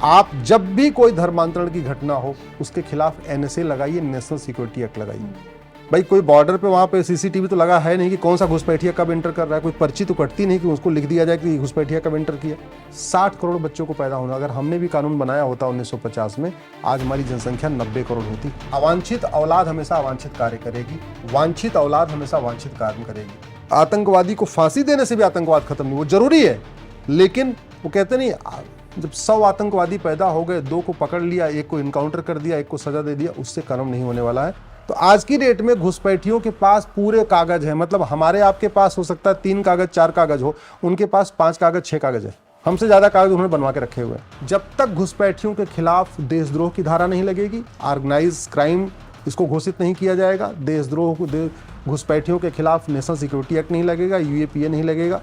आप जब भी कोई धर्मांतरण की घटना हो उसके खिलाफ एनएसए लगाइए, नेशनल सिक्योरिटी एक्ट लगाइए। भाई कोई बॉर्डर पे वहां पे सीसीटीवी तो लगा है नहीं कि कौन सा घुसपैठिया कब एंटर कर रहा है, कोई पर्ची तो कटती नहीं कि उसको लिख दिया जाए कि घुसपैठिया कब एंटर किया। 60 करोड़ बच्चों को पैदा होना, अगर हमने भी कानून बनाया होता 1950 में, आज हमारी जनसंख्या 90 करोड़ होती। अवांछित औलाद हमेशा अवांछित कार्य करेगी, वांछित औलाद हमेशा वांछित कार्य करेगी। आतंकवादी को फांसी देने से भी आतंकवाद खत्म नहीं, वो जरूरी है, लेकिन वो कहते नहीं, जब 100 आतंकवादी पैदा हो गए, 2 को पकड़ लिया, 1 को इनकाउंटर कर दिया, 1 को सजा दे दिया, उससे काम नहीं होने वाला है। तो आज की डेट में घुसपैठियों के पास पूरे कागज है, मतलब हमारे आपके पास हो सकता है 3 कागज 4 कागज हो, उनके पास 5 कागज 6 कागज है, हमसे ज्यादा कागज उन्होंने बनवा के रखे हुए हैं। जब तक घुसपैठियों के खिलाफ देशद्रोह की धारा नहीं लगेगी, ऑर्गेनाइज क्राइम इसको घोषित नहीं किया जाएगा, देशद्रोह को घुसपैठियों के खिलाफ नेशनल सिक्योरिटी एक्ट नहीं लगेगा, यूएपीए नहीं लगेगा,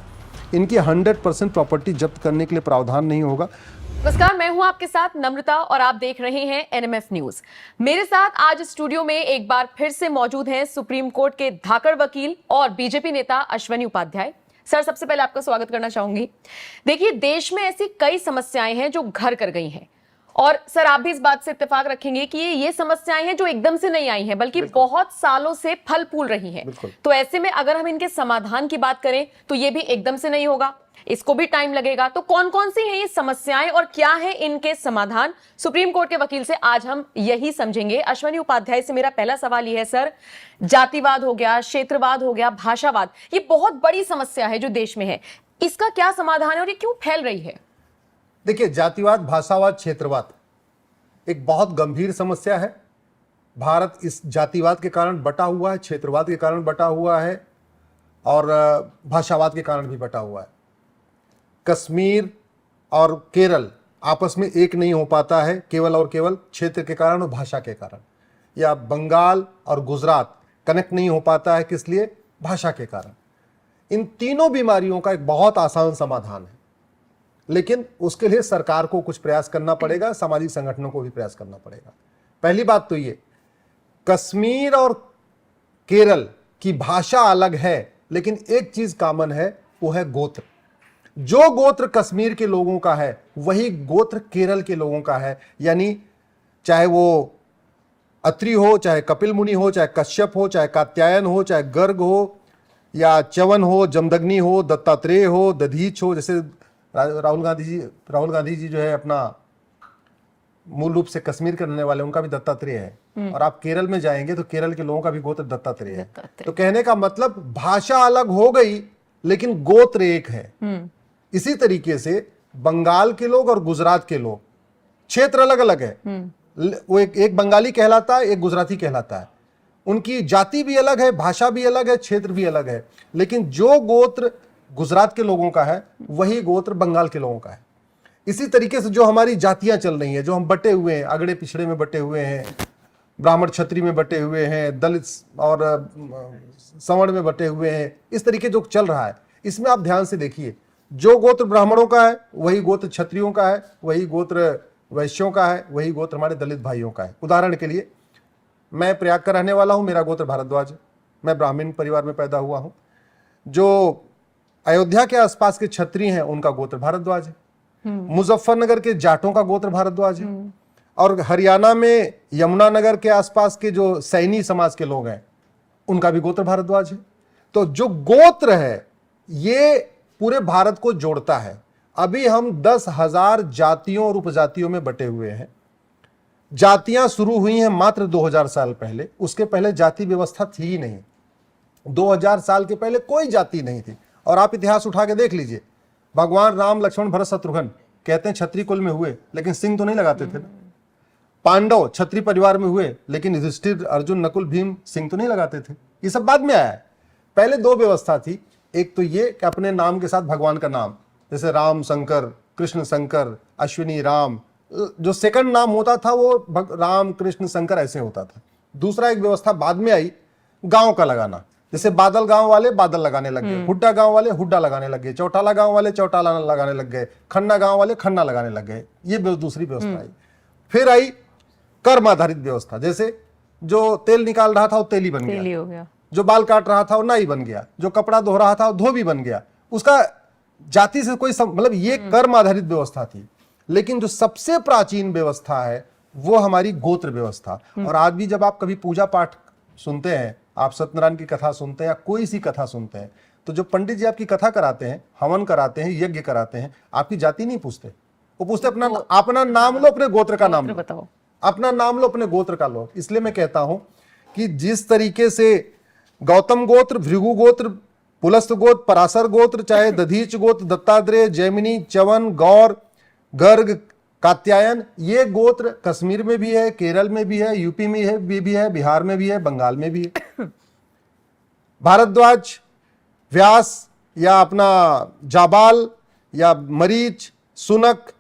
इनकी 100% प्रॉपर्टी जब्त करने के लिए प्रावधान नहीं होगा। नमस्कार, मैं हूं आपके साथ नम्रता और आप देख रहे हैं एनएमएफ न्यूज। मेरे साथ आज स्टूडियो में एक बार फिर से मौजूद हैं सुप्रीम कोर्ट के धाकड़ वकील और बीजेपी नेता अश्वनी उपाध्याय। सर, सबसे पहले आपका स्वागत करना चाहूंगी। देखिए, देश में ऐसी कई समस्याएं हैं जो घर कर गई हैं, और सर आप भी इस बात से इत्तेफाक रखेंगे कि ये समस्याएं हैं जो एकदम से नहीं आई हैं, बल्कि बहुत सालों से फल फूल रही हैं। तो ऐसे में अगर हम इनके समाधान की बात करें तो ये भी एकदम से नहीं होगा, इसको भी टाइम लगेगा। तो कौन कौन सी हैं ये समस्याएं और क्या है इनके समाधान, सुप्रीम कोर्ट के वकील से आज हम यही समझेंगे। अश्वनी उपाध्याय से मेरा पहला सवाल ये है सर, जातिवाद हो गया, क्षेत्रवाद हो गया, भाषावाद, ये बहुत बड़ी समस्या है जो देश में है, इसका क्या समाधान है और ये क्यों फैल रही है? देखिए, जातिवाद, भाषावाद, क्षेत्रवाद एक बहुत गंभीर समस्या है। भारत इस जातिवाद के कारण बटा हुआ है, क्षेत्रवाद के कारण बटा हुआ है और भाषावाद के कारण भी बटा हुआ है। कश्मीर और केरल आपस में एक नहीं हो पाता है, केवल और केवल क्षेत्र के कारण और भाषा के कारण। या बंगाल और गुजरात कनेक्ट नहीं हो पाता है, किस लिए? भाषा के कारण। इन तीनों बीमारियों का एक बहुत आसान समाधान है, लेकिन उसके लिए सरकार को कुछ प्रयास करना पड़ेगा, सामाजिक संगठनों को भी प्रयास करना पड़ेगा। पहली बात तो ये, कश्मीर और केरल की भाषा अलग है, लेकिन एक चीज कॉमन है, वो है गोत्र। जो गोत्र कश्मीर के लोगों का है वही गोत्र केरल के लोगों का है। यानी चाहे वो अत्रि हो, चाहे कपिल मुनि हो, चाहे कश्यप हो, चाहे कात्यायन हो, चाहे गर्ग हो, या च्यवन हो, जमदग्नि हो, दत्तात्रेय हो, दधीच हो, जैसे राहुल गांधी जी जो है अपना मूल रूप से कश्मीर के रहने वाले, उनका भी दत्तात्रेय है। और आप केरल में जाएंगे तो केरल के लोगों का भी गोत्र दत्तात्रेय है। तो कहने का मतलब भाषा अलग हो गई लेकिन गोत्र एक है। इसी तरीके से बंगाल के लोग और गुजरात के लोग, क्षेत्र अलग अलग है, वो एक बंगाली कहलाता है, एक गुजराती कहलाता है, उनकी जाति भी अलग है, भाषा भी अलग है, क्षेत्र भी अलग है, लेकिन जो गोत्र गुजरात के लोगों का है वही गोत्र बंगाल के लोगों का है। इसी तरीके से जो हमारी जातियां चल रही हैं, जो हम बटे हुए हैं, अगड़े पिछड़े में बटे हुए हैं, ब्राह्मण क्षत्रिय में बटे हुए हैं, दलित और सवर्ण में बटे हुए हैं, इस तरीके जो चल रहा है, इसमें आप ध्यान से देखिए, जो गोत्र ब्राह्मणों का है वही गोत्र क्षत्रियों का है, वही गोत्र वैश्यों का है, वही गोत्र हमारे दलित भाइयों का है। उदाहरण के लिए, मैं प्रयाग का रहने वाला हूं, मेरा गोत्र भारद्वाज है, मैं ब्राह्मण परिवार में पैदा हुआ हूं। जो अयोध्या के आसपास के क्षत्रिय हैं उनका गोत्र भारद्वाज है। मुजफ्फरनगर के जाटों का गोत्र भारद्वाज है। और हरियाणा में यमुनानगर के आसपास के जो सैनी समाज के लोग हैं उनका भी गोत्र भारद्वाज है। तो जो गोत्र है ये पूरे भारत को जोड़ता है। अभी हम 10,000 जातियों और उपजातियों में बटे हुए हैं। जातियां शुरू हुई हैं मात्र 2000 साल पहले, उसके पहले जाति व्यवस्था थी ही नहीं। 2000 साल के पहले कोई जाति नहीं थी। और आप इतिहास उठा के देख लीजिए, भगवान राम, लक्ष्मण, भरत, शत्रुघ्न कहते हैं क्षत्रिय कुल में हुए, लेकिन सिंह तो नहीं लगाते थे ना। पांडव क्षत्रिय परिवार में हुए, लेकिन युधिष्ठिर, अर्जुन, नकुल, भीम सिंह तो नहीं लगाते थे। ये सब बाद में आया है। पहले 2 व्यवस्था थी, एक तो ये कि अपने नाम के साथ भगवान का नाम, जैसे राम शंकर, कृष्ण शंकर, अश्विनी राम, जो सेकंड नाम होता था वो राम कृष्ण शंकर ऐसे होता था। दूसरा एक व्यवस्था बाद में आई, गांव का लगाना, जैसे बादल गांव वाले बादल लगाने लग गए, हुड्डा गांव वाले हुड्डा लगाने लग गए, चौटाला गांव वाले चौटाला लगाने लग गए, खन्ना गांव वाले खन्ना लगाने लग गए। ये दूसरी व्यवस्था आई। फिर आई कर्म आधारित व्यवस्था, जैसे जो तेल निकाल रहा था वो तेली बन गया, जो बाल काट रहा था वो नाई बन गया, जो कपड़ा धो रहा था वो धोबी बन गया। उसका जाति से कोई मतलब ये कर्म आधारित व्यवस्था थी। लेकिन जो सबसे प्राचीन व्यवस्था है वो हमारी गोत्र व्यवस्था। और आज भी जब आप कभी पूजा पाठ सुनते हैं, आप सत्यनारायण की कथा सुनते हैं या कोई सी कथा सुनते हैं, तो जो पंडित जी आपकी कथा कराते हैं, हवन कराते हैं, यज्ञ कराते हैं, आपकी जाति नहीं पूछते, वो पूछते अपना नाम लो, अपने गोत्र का नाम लो, बताओ, अपना नाम लो, अपने गोत्र का लो। इसलिए मैं कहता हूं कि जिस तरीके से गौतम गोत्र, भृगु गोत्र, पुलस्त गोत्र, पराशर गोत्र, चाहे दधीच गोत्र, दत्तात्रेय, जैमिनी, च्यवन, गौर, गर्ग, कात्यायन, ये गोत्र कश्मीर में भी है, केरल में भी है, यूपी में भी है, बिहार में भी है, बंगाल में भी है। भारद्वाज, व्यास या अपना जाबाल या मरीच, सुनक,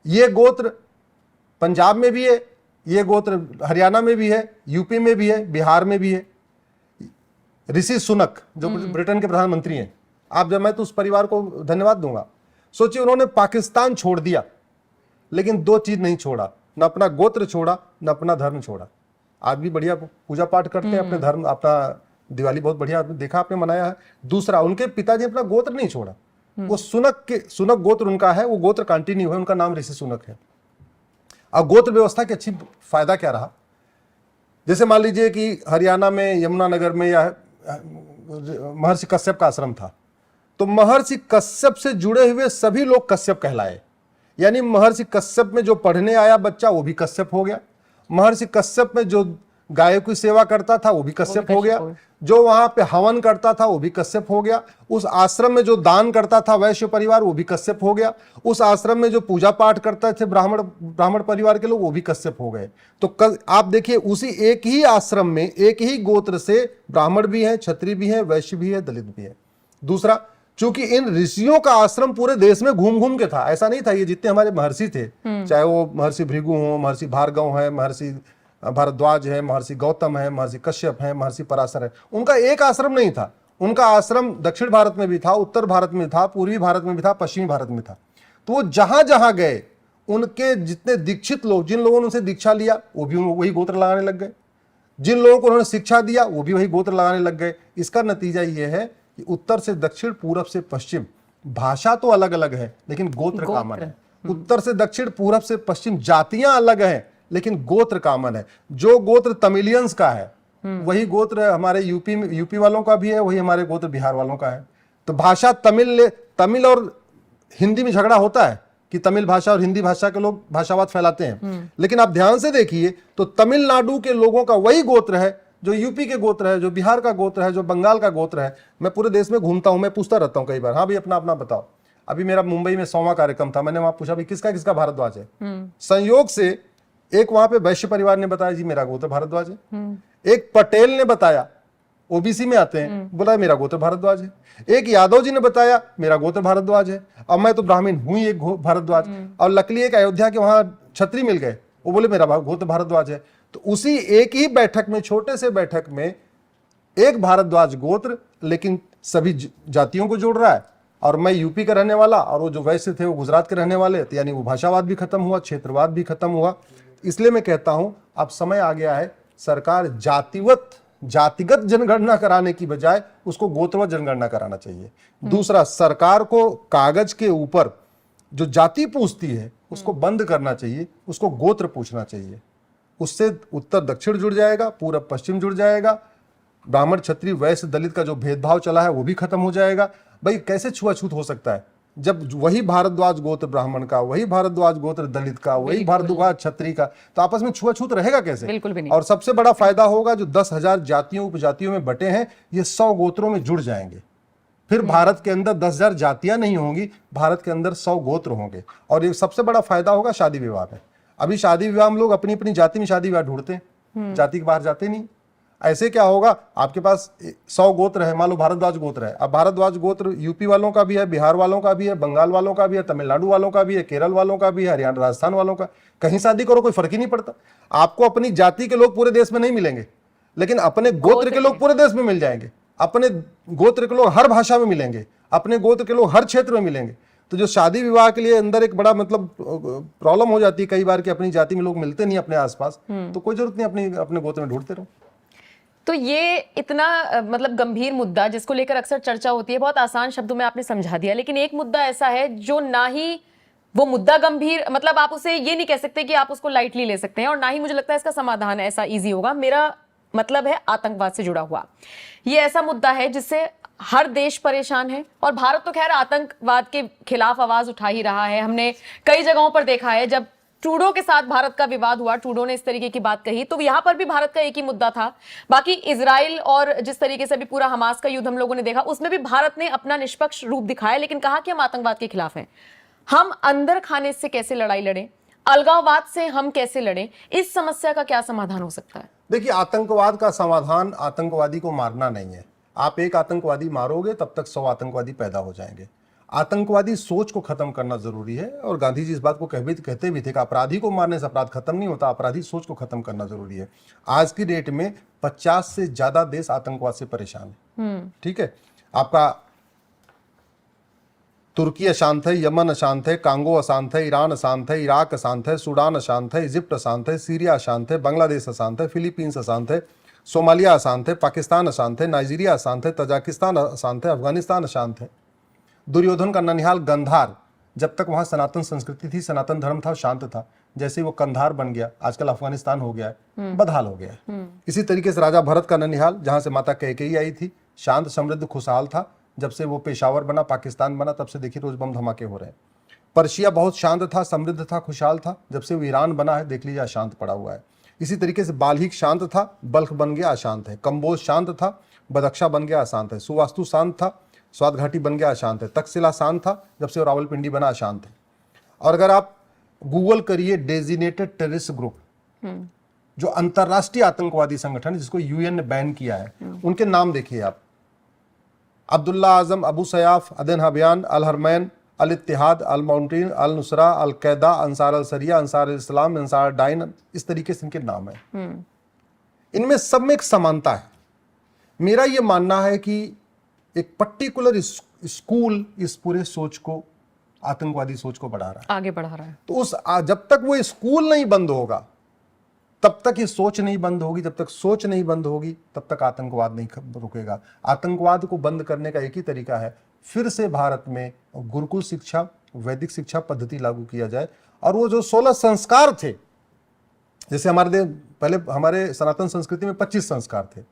ये गोत्र पंजाब में भी है, ये गोत्र हरियाणा में भी है, यूपी में भी है, बिहार में भी है। ऋषि सुनक जो ब्रिटेन के प्रधानमंत्री हैं, आप जब मैं तो उस परिवार को धन्यवाद दूंगा। सोचिए उन्होंने पाकिस्तान छोड़ दिया, लेकिन दो चीज नहीं छोड़ा, न अपना गोत्र छोड़ा, न अपना धर्म छोड़ा। आज भी बढ़िया पूजा पाठ करते हैं, अपने धर्म, अपना दिवाली बहुत बढ़िया देखा आपने मनाया है। दूसरा, उनके पिताजी अपना गोत्र नहीं छोड़ा, वो सुनक गोत्र उनका है, वो गोत्र कंटिन्यू है, उनका नाम ऋषि सुनक है। अब गोत्र व्यवस्था की अच्छी फायदा क्या रहा, जैसे मान लीजिए कि हरियाणा में यमुनानगर में या महर्षि कश्यप का आश्रम था, तो महर्षि कश्यप से जुड़े हुए सभी लोग कश्यप कहलाए। यानी महर्षि कश्यप में जो पढ़ने आया बच्चा वो भी कश्यप हो गया, महर्षि कश्यप में जो गायों की सेवा करता था वो भी कश्यप हो गया, जो वहां पे हवन करता था वो भी कश्यप हो गया, उस आश्रम में जो दान करता था वैश्य परिवार वो भी कश्यप हो गया, उस आश्रम में जो पूजा पाठ करते थे ब्राह्मण परिवार के लोग वो भी कश्यप हो गए। तो आप देखिए उसी एक ही आश्रम में एक ही गोत्र से ब्राह्मण भी है, क्षत्रिय भी है, वैश्य भी है, दलित भी है। दूसरा, चूंकि इन ऋषियों का आश्रम पूरे देश में घूम घूम के था, ऐसा नहीं था ये जितने हमारे महर्षि थे, चाहे वो महर्षि भृगु हो, महर्षि भार्गव है, महर्षि भारद्वाज है, महर्षि गौतम है, महर्षि कश्यप है, महर्षि पराशर है, उनका एक आश्रम नहीं था। उनका आश्रम दक्षिण भारत में भी था, उत्तर भारत में था, पूर्वी भारत में भी था, पश्चिमी भारत में था। तो वो जहां जहां गए, उनके जितने दीक्षित लोग, जिन लोगों ने उनसे दीक्षा लिया वो भी वही गोत्र लगाने लग गए, जिन लोगों को उन्होंने शिक्षा दिया वो भी वही गोत्र लगाने लग गए। इसका नतीजा ये है कि उत्तर से दक्षिण, पूरब से पश्चिम, भाषा तो अलग अलग है लेकिन गोत्र कॉमन है। उत्तर से दक्षिण, पूरब से पश्चिम जातियां अलग हैं लेकिन गोत्र कॉमन है। जो गोत्र तमिलियंस का है वही गोत्र हमारे यूपी वालों का भी है, वही हमारे गोत्र बिहार वालों का है। तो भाषा तमिल और हिंदी में झगड़ा होता है कि तमिल भाषा और हिंदी भाषा के लोग भाषावाद फैलाते हैं, लेकिन आप ध्यान से देखिए तो तमिलनाडु के लोगों का वही गोत्र है जो यूपी के गोत्र है, जो बिहार का गोत्र है, जो बंगाल का गोत्र है। मैं पूरे देश में घूमता हूं, मैं पूछता रहता हूं कई बार, हाँ भाई अपना अपना बताओ। अभी मेरा मुंबई में 100वां कार्यक्रम था, मैंने वहां पूछा भाई किसका किसका भारद्वाज है। संयोग से एक वहां पे वैश्य परिवार ने बताया जी मेरा गोत्र भारद्वाज है, एक पटेल ने बताया ओबीसी में आते हैं, बोला मेरा गोत्र भारद्वाज है, एक यादव जी ने बताया मेरा गोत्र भारद्वाज है, अब मैं तो ब्राह्मण हुई एक भारद्वाज, और लकली एक अयोध्या के वहां छत्री मिल गए, वो बोले मेरा गोत्र भारद्वाज है। तो उसी एक ही बैठक में, छोटे से बैठक में एक भारद्वाज गोत्र लेकिन सभी जातियों को जोड़ रहा है। और मैं यूपी का रहने वाला और वो जो वैश्य थे वो गुजरात के रहने वाले, तो यानी वो भाषावाद भी खत्म हुआ, क्षेत्रवाद भी खत्म हुआ। इसलिए मैं कहता हूं अब समय आ गया है, सरकार जातिगत जनगणना कराने की बजाय उसको गोत्रवत जनगणना कराना चाहिए। दूसरा, सरकार को कागज के ऊपर जो जाति पूछती है उसको बंद करना चाहिए, उसको गोत्र पूछना चाहिए। उससे उत्तर दक्षिण जुड़ जाएगा, पूरब पश्चिम जुड़ जाएगा, ब्राह्मण क्षत्रिय वैश्य दलित का जो भेदभाव चला है वो भी खत्म हो जाएगा। भाई कैसे छुआछूत हो सकता है जब वही भारद्वाज गोत्र ब्राह्मण का, वही भारद्वाज गोत्र दलित का, वही भारद्वाज क्षत्रिय का, तो आपस में छुआछूत रहेगा कैसे? बिल्कुल भी नहीं। और सबसे बड़ा फायदा होगा जो 10,000 जातियों उपजातियों में बटे हैं, ये 100 गोत्रों में जुड़ जाएंगे। फिर भारत के अंदर 10,000 जातियां नहीं होंगी, भारत के अंदर 100 गोत्र होंगे। और ये सबसे बड़ा फायदा होगा शादी विवाह में। अभी शादी विवाह में लोग अपनी अपनी जाति में शादी विवाह ढूंढते हैं, जाति के बाहर जाते नहीं। ऐसे क्या होगा, आपके पास 100 गोत्र है, मान लो भारद्वाज गोत्र है, अब भारद्वाज गोत्र यूपी वालों का भी है, बिहार वालों का भी है, बंगाल वालों का भी है, तमिलनाडु वालों का भी है, केरल वालों का भी है, हरियाणा राजस्थान वालों का, कहीं शादी करो कोई फर्क ही नहीं पड़ता। आपको अपनी जाति के लोग पूरे देश में नहीं मिलेंगे, लेकिन अपने गोत्र के लोग पूरे देश में मिल जाएंगे, अपने गोत्र के लोग हर भाषा में मिलेंगे, अपने गोत्र के लोग हर क्षेत्र में मिलेंगे। तो जो शादी विवाह के लिए अंदर एक बड़ा मतलब प्रॉब्लम हो जाती है कई बार कि अपनी जाति में लोग मिलते नहीं अपने आसपास, तो कोई जरूरत नहीं अपने गोत्र में ढूंढते रहो। तो ये इतना मतलब गंभीर मुद्दा जिसको लेकर अक्सर चर्चा होती है, बहुत आसान शब्दों में आपने समझा दिया, लेकिन एक मुद्दा ऐसा है जो ना ही वो मुद्दा गंभीर, मतलब आप उसे ये नहीं कह सकते कि आप उसको लाइटली ले सकते हैं, और ना ही मुझे लगता है इसका समाधान ऐसा इजी होगा। मेरा मतलब है आतंकवाद से जुड़ा हुआ ये ऐसा मुद्दा है जिससे हर देश परेशान है, और भारत तो खैर आतंकवाद के खिलाफ आवाज उठा ही रहा है। हमने कई जगहों पर देखा है, जब ट्रूडो के साथ भारत का विवाद हुआ, ट्रूडो ने इस तरीके की बात कही, तो यहां पर भी भारत का एक ही मुद्दा था। बाकी इजराइल और जिस तरीके से भी पूरा हमास का युद्ध हम लोगों ने देखा, उसमें भी भारत ने अपना निष्पक्ष रूप दिखाया, लेकिन कहा कि हम आतंकवाद के खिलाफ हैं। हम अंदर खाने से कैसे लड़ाई लड़ें, अलगाववाद से हम कैसे लड़ें, इस समस्या का क्या समाधान हो सकता है? देखिए, आतंकवाद का समाधान आतंकवादी को मारना नहीं है। आप एक आतंकवादी मारोगे तब तक 100 आतंकवादी पैदा हो जाएंगे। आतंकवादी सोच को खत्म करना जरूरी है, और गांधी जी इस बात को कहते भी थे कि अपराधी को मारने से अपराध खत्म नहीं होता, अपराधी सोच को खत्म करना जरूरी है। आज की डेट में 50 से ज्यादा देश आतंकवाद से परेशान है। ठीक है, आपका तुर्की अशांत है, यमन अशांत है, कांगो अशांत है, ईरान अशांत है, इराक अशांत है, सूडान अशांत है, इजिप्ट अशांत है, सीरिया अशांत है, बांग्लादेश अशांत है, फिलीपींस अशांत है, सोमालिया अशांत है, पाकिस्तान अशांत है, नाइजीरिया अशांत है, तजाकिस्तान अशांत है, अफगानिस्तान अशांत है। दुर्योधन का ननिहाल गंधार, जब तक वहां सनातन संस्कृति थी, सनातन धर्म था, शांत था। जैसे ही वो कंधार बन गया, आजकल अफगानिस्तान हो गया है, बदहाल हो गया है। इसी तरीके से राजा भरत का ननिहाल, जहां से माता कैकेयी आई थी, शांत समृद्ध खुशहाल था। जब से वो पेशावर बना, पाकिस्तान बना, तब से देखिए रोज बम धमाके हो रहे हैं। पर्शिया बहुत शांत था, समृद्ध था, खुशहाल था। जब से वो ईरान बना है, देख लीजिए अशांत पड़ा हुआ है। इसी तरीके से बाल्हिक शांत था, बल्ख बन गया अशांत है। कंबोज शांत था, बदख्शा बन गया अशांत है। सुवास्तु शांत था, स्वात घाटी बन गया अशांत है। तक्षशिला शांत था, जब से रावलपिंडी बना अशांत है। और अगर आप गूगल करिए डेजिनेटेड टेररिस्ट ग्रुप, जो अंतरराष्ट्रीय आतंकवादी संगठन जिसको यूएन ने बैन किया है, उनके नाम देखिए आप। अब्दुल्ला आजम, अबू सयाफ, अदन हबियान, अल हरमैन, अल इत्तिहाद, अल माउंटेन, अल नुसरा, अल कैदा, अंसार अल सरिया, अंसार इस्लाम, अंसार डाइन, इस तरीके से इनके नाम है। इनमें सब में एक समानता है। मेरा यह मानना है कि एक पर्टिकुलर स्कूल इस पूरे सोच को, आतंकवादी सोच को बढ़ा रहा है, आगे बढ़ा रहा है। तो जब तक वो स्कूल नहीं बंद होगा, तब तक ये सोच नहीं बंद होगी। जब तक सोच नहीं बंद होगी, तब तक आतंकवाद नहीं रुकेगा। आतंकवाद को बंद करने का एक ही तरीका है, फिर से भारत में गुरुकुल शिक्षा, वैदिक शिक्षा पद्धति लागू किया जाए। और वो जो 16 संस्कार थे, जैसे पहले हमारे सनातन संस्कृति में 25 संस्कार थे,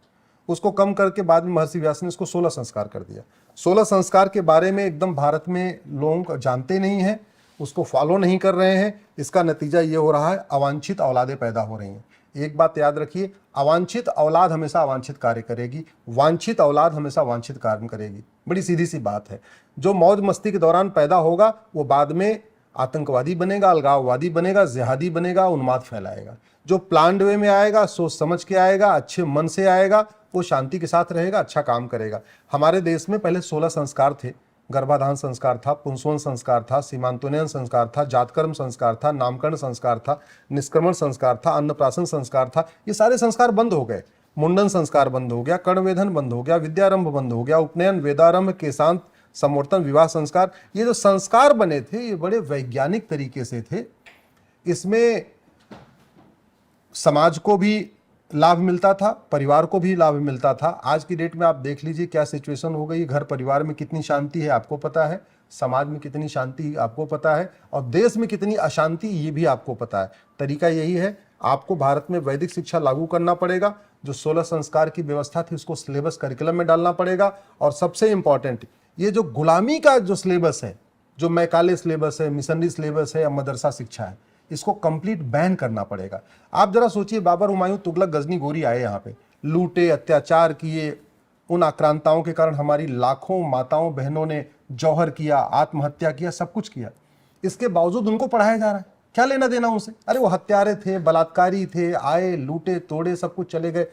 उसको कम करके बाद में महर्षि व्यास ने इसको 16 संस्कार कर दिया। 16 संस्कार के बारे में एकदम भारत में लोग जानते नहीं हैं, उसको फॉलो नहीं कर रहे हैं। इसका नतीजा ये हो रहा है, अवांछित औलादें पैदा हो रही हैं। एक बात याद रखिए, अवांछित औलाद हमेशा अवांछित कार्य करेगी, वांछित औलाद हमेशा वांछित कार्य करेगी। बड़ी सीधी सी बात है। जो मौज मस्ती के दौरान पैदा होगा, वो बाद में आतंकवादी बनेगा, अलगाववादी बनेगा, जिहादी बनेगा, उन्माद फैलाएगा। जो प्लान्ड वे में आएगा, सोच समझ के आएगा, अच्छे मन से आएगा, वो शांति के साथ रहेगा, अच्छा काम करेगा। हमारे देश में पहले 16 संस्कार थे। गर्भाधान संस्कार था, पुंसवन संस्कार था, सीमांतोन्नयन संस्कार था, जातकर्म संस्कार था, नामकरण संस्कार था, निष्क्रमण संस्कार था, अन्नप्राशन संस्कार था। ये सारे संस्कार बंद हो गए। मुंडन संस्कार बंद हो गया, कर्णवेधन बंद हो गया, विद्यारंभ बंद हो गया, उपनयन, वेदारंभ, केशांत, समवर्तन, विवाह संस्कार, ये जो संस्कार बने थे, ये बड़े वैज्ञानिक तरीके से थे। इसमें समाज को भी लाभ मिलता था, परिवार को भी लाभ मिलता था। आज की डेट में आप देख लीजिए क्या सिचुएशन हो गई। घर परिवार में कितनी शांति है आपको पता है, समाज में कितनी शांति आपको पता है, और देश में कितनी अशांति ये भी आपको पता है। तरीका यही है, आपको भारत में वैदिक शिक्षा लागू करना पड़ेगा। जो 16 संस्कार की व्यवस्था थी, उसको सिलेबस करिकुलम में डालना पड़ेगा। और सबसे इंपॉर्टेंट, ये जो गुलामी का जो सिलेबस है, जो मैकाले सिलेबस है, मिशनरी सिलेबस है या मदरसा शिक्षा है, इसको कंप्लीट बैन करना पड़ेगा। आप जरा सोचिए, बाबर, हुमायूं, तुगलक, गजनी, गोरी आए यहाँ पे, लूटे, अत्याचार किए। उन आक्रांताओं के कारण हमारी लाखों माताओं बहनों ने जौहर किया, आत्महत्या किया, सब कुछ किया। इसके बावजूद उनको पढ़ाया जा रहा है। क्या लेना देना उनसे? अरे वो हत्यारे थे, बलात्कारी थे, आए, लूटे, तोड़े, सब कुछ चले गए।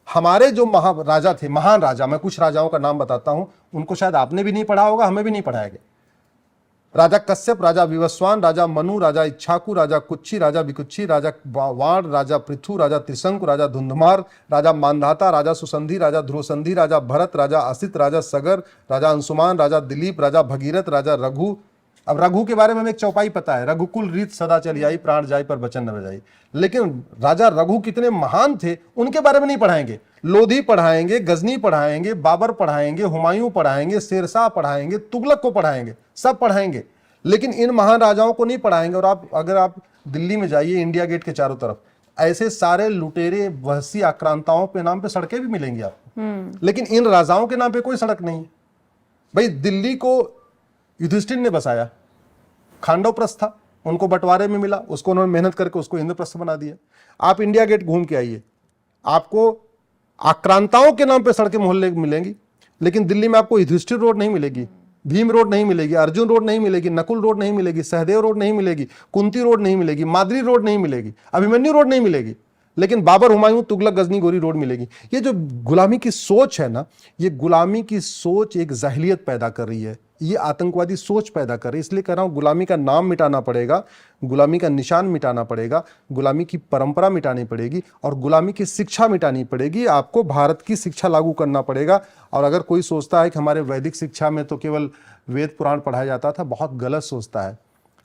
हमारे जो महाराजा थे, महान राजा, मैं कुछ राजाओं का नाम बताता हूं, उनको शायद आपने भी नहीं पढ़ा होगा, हमें भी नहीं पढ़ाएंगे। राजा कश्यप, राजा विवस्वान, राजा मनु, राजा इच्छाकु, राजा कुच्छी, राजा विकुच्छी, राजा वाण, राजा पृथु, राजा त्रिशंकु, राजा धुंधमार, राजा मानधाता, राजा सुसंधि, राजा ध्रुवसंधि, राजा भरत, राजा असित, राजा सगर, राजा अंशुमान, राजा दिलीप, राजा भगीरथ, राजा रघु। अब रघु के बारे में हमें एक चौपाई पता है, रघुकुल रीत सदा चली आई, प्राण जाई पर वचन न बजाई। लेकिन राजा रघु कितने महान थे, उनके बारे में नहीं पढ़ाएंगे। लोधी पढ़ाएंगे, गजनी पढ़ाएंगे, बाबर पढ़ाएंगे, हुमायूं पढ़ाएंगे, शेरशाह पढ़ाएंगे, तुगलक को पढ़ाएंगे, सब पढ़ाएंगे। लेकिन इन महान राजाओं को नहीं पढ़ाएंगे। और आप अगर आप दिल्ली में जाइए, इंडिया गेट के चारों तरफ ऐसे सारे लुटेरे वहसी आक्रांताओं पे नाम पे सड़कें भी मिलेंगी आपको, लेकिन इन राजाओं के नाम पे कोई सड़क नहीं है। भाई दिल्ली को युधिष्ठिर ने बसाया, खांडव प्रस्थ था, उनको बंटवारे में मिला, उसको उन्होंने मेहनत करके उसको इंद्रप्रस्थ बना दिया। आप इंडिया गेट घूम के आइए, आपको आक्रांताओं के नाम पे सड़कें मोहल्ले मिलेंगी, लेकिन दिल्ली में आपको युधिष्ठिर रोड नहीं मिलेगी, भीम रोड नहीं मिलेगी, अर्जुन रोड नहीं मिलेगी, नकुल रोड नहीं मिलेगी, सहदेव रोड नहीं मिलेगी, कुंती रोड नहीं मिलेगी, मादरी रोड नहीं मिलेगी, अभिमन्यु रोड नहीं मिलेगी, लेकिन बाबर, हुमायूं, तुगलक, गजनी, गोरी रोड मिलेगी। ये जो गुलामी की सोच है ना, ये गुलामी की सोच एक जाहिलियत पैदा कर रही है, ये आतंकवादी सोच पैदा कर रही है। इसलिए कह रहा हूं गुलामी का नाम मिटाना पड़ेगा, गुलामी का निशान मिटाना पड़ेगा, गुलामी की परंपरा मिटानी पड़ेगी और गुलामी की शिक्षा मिटानी पड़ेगी। आपको भारत की शिक्षा लागू करना पड़ेगा। और अगर कोई सोचता है कि हमारे वैदिक शिक्षा में तो केवल वेद पुराण पढ़ाया जाता था, बहुत गलत सोचता है।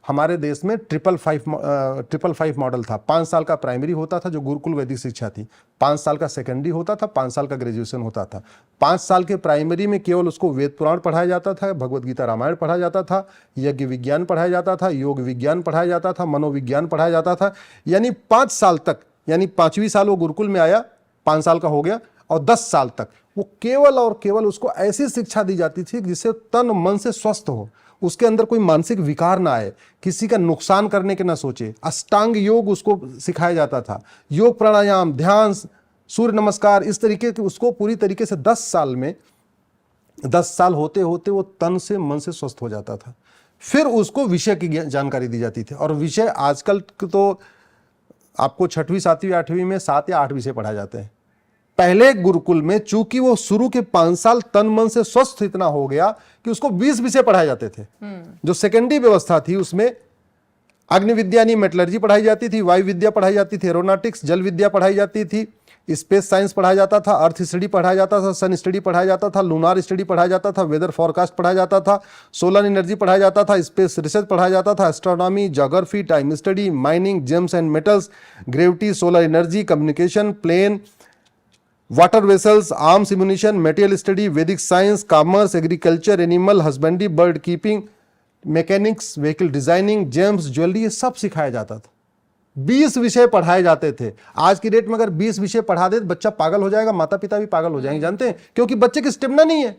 हमारे देश में 555 मॉडल था। 5 साल का प्राइमरी होता था जो गुरुकुल वैदिक शिक्षा थी, 5 साल का सेकेंडरी होता था, 5 साल का ग्रेजुएशन होता था। 5 साल के प्राइमरी में केवल उसको वेद पुराण पढ़ाया जाता था, भगवत गीता रामायण पढ़ाया जाता था, यज्ञ विज्ञान पढ़ाया जाता था, योग विज्ञान पढ़ाया जाता था, मनोविज्ञान पढ़ाया जाता था। यानी 5 साल तक, यानी 5वीं साल वो गुरुकुल में आया, 5 साल का हो गया, और 10 साल तक वो केवल और केवल उसको ऐसी शिक्षा दी जाती थी जिससे तन मन से स्वस्थ हो, उसके अंदर कोई मानसिक विकार ना आए, किसी का नुकसान करने के ना सोचे। अष्टांग योग उसको सिखाया जाता था, योग प्राणायाम, ध्यान, सूर्य नमस्कार, इस तरीके के उसको पूरी तरीके से 10 साल में, 10 साल होते होते वो तन से मन से स्वस्थ हो जाता था। फिर उसको विषय की जानकारी दी जाती थी। और विषय आजकल तो आपको 6वीं 7वीं 8वीं में 7 या 8 विषय पढ़ाए जाते हैं। पहले गुरुकुल में चूंकि वो शुरू के 5 साल तन मन से स्वस्थ इतना हो गया कि उसको 20 विषय पढ़ाए जाते थे। जो सेकेंडरी व्यवस्था थी उसमें अग्नि विद्या यानी मेटलर्जी पढ़ाई जाती थी, वायु विद्या पढ़ाई जाती थी, एरोनॉटिक्स, जल विद्या पढ़ाई जाती थी, स्पेस साइंस पढ़ाया जाता था, अर्थ स्टडी पढ़ाया जाता था, सन स्टडी पढ़ाया जाता था, लूनार स्टडी पढ़ाया जाता था, वेदर फॉरकास्ट पढ़ाया जाता था, सोलर एनर्जी पढ़ाया जाता था, स्पेस रिसर्च पढ़ाया जाता था, astronomy, geography, time study, mining, gems and metals, gravity, solar energy, communication, plane, water vessels, arms ammunition, material study, Vedic science, commerce, agriculture, animal husbandry, bird keeping, mechanics, vehicle designing, gems, jewellery, ये सब सिखाया जाता था। 20 विषय पढ़ाए जाते थे। आज की डेट में अगर 20 विषय पढ़ा दे तो बच्चा पागल हो जाएगा, माता पिता भी पागल हो जाएंगे, जानते हैं, क्योंकि बच्चे की स्टेमिना नहीं है,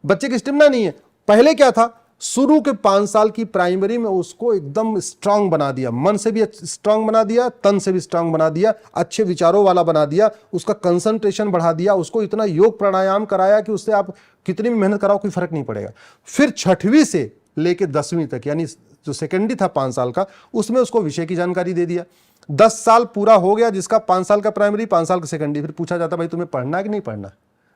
बच्चे की स्टेमिना नहीं है। पहले क्या था, शुरू के 5 साल की प्राइमरी में उसको एकदम स्ट्रांग बना दिया, मन से भी स्ट्रांग बना दिया, तन से भी स्ट्रांग बना दिया, अच्छे विचारों वाला बना दिया, उसका कंसंट्रेशन बढ़ा दिया, उसको इतना योग प्राणायाम कराया कि उससे आप कितनी भी मेहनत कराओ कोई फर्क नहीं पड़ेगा। फिर 6वीं से लेके 10वीं तक, यानी जो सेकेंडरी था 5 साल का, उसमें उसको विषय की जानकारी दे दिया। 10 साल पूरा हो गया जिसका 5 साल का प्राइमरी, 5 साल का सेकेंडरी। फिर पूछा जाता भाई तुम्हें पढ़ना है कि नहीं पढ़ना?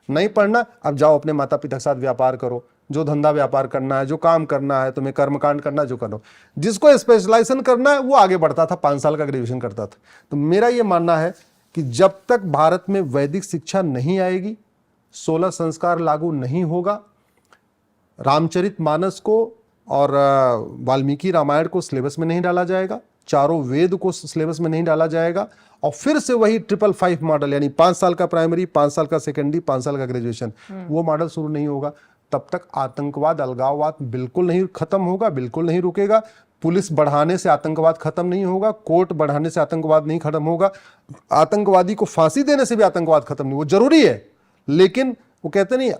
नहीं पढ़ना, अब जाओ अपने माता पिता के साथ व्यापार करो, जो धंधा व्यापार करना है, जो काम करना है, तुम्हें कर्मकांड करना है, जो करो। जिसको स्पेशलाइजेशन करना है वो आगे बढ़ता था, 5 साल का ग्रेजुएशन करता था। तो मेरा ये मानना है कि जब तक भारत में वैदिक शिक्षा नहीं आएगी, 16 संस्कार लागू नहीं होगा, रामचरितमानस को और वाल्मीकि रामायण को सिलेबस में नहीं डाला जाएगा, चारों वेद को सिलेबस में नहीं डाला जाएगा, और फिर से वही 555 मॉडल यानी 5 साल का प्राइमरी, 5 साल का सेकेंडरी, 5 साल का ग्रेजुएशन, वो मॉडल शुरू नहीं होगा, तब तक आतंकवाद, अलगाववाद बिल्कुल नहीं खत्म होगा, बिल्कुल नहीं रुकेगा। पुलिस बढ़ाने से आतंकवाद खत्म नहीं होगा, कोर्ट बढ़ाने से आतंकवाद नहीं खत्म होगा, आतंकवादी को फांसी देने से भी आतंकवाद खत्म नहीं, वो जरूरी है। लेकिन वो कहते नहीं,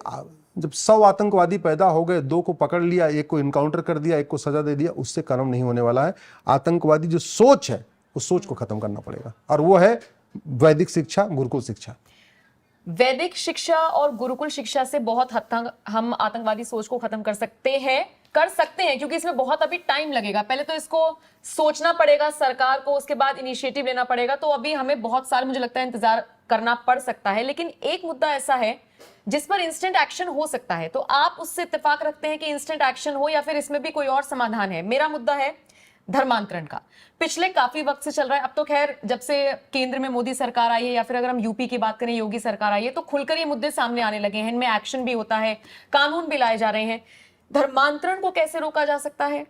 जब 100 आतंकवादी पैदा हो गए, 2 को पकड़ लिया, 1 को इनकाउंटर कर दिया, 1 को सजा दे दिया, उससे काम नहीं होने वाला है। आतंकवादी जो सोच है उस सोच को खत्म करना पड़ेगा, और वो है वैदिक शिक्षा, गुरुकुल शिक्षा। वैदिक शिक्षा और गुरुकुल शिक्षा से बहुत हद तक हम आतंकवादी सोच को खत्म कर सकते हैं, क्योंकि इसमें बहुत अभी टाइम लगेगा। पहले तो इसको सोचना पड़ेगा सरकार को, उसके बाद इनिशिएटिव लेना पड़ेगा, तो अभी हमें बहुत साल, मुझे लगता है, इंतजार करना पड़ सकता है। लेकिन एक मुद्दा ऐसा है जिस पर इंस्टेंट एक्शन हो सकता है, तो आप उससे इत्तेफाक रखते हैं कि इंस्टेंट एक्शन हो या फिर इसमें भी कोई और समाधान है? मेरा मुद्दा है धर्मांतरण का। पिछले काफी वक्त से चल रहा है, अब तो खैर जब से केंद्र में मोदी सरकार आई है, या फिर अगर हम यूपी की बात करें, योगी सरकार आई है, तो खुलकर ये मुद्दे सामने आने लगे हैं, इनमें एक्शन भी होता है, कानून भी लाए जा रहे हैं। धर्मांतरण को कैसे रोका जा सकता है?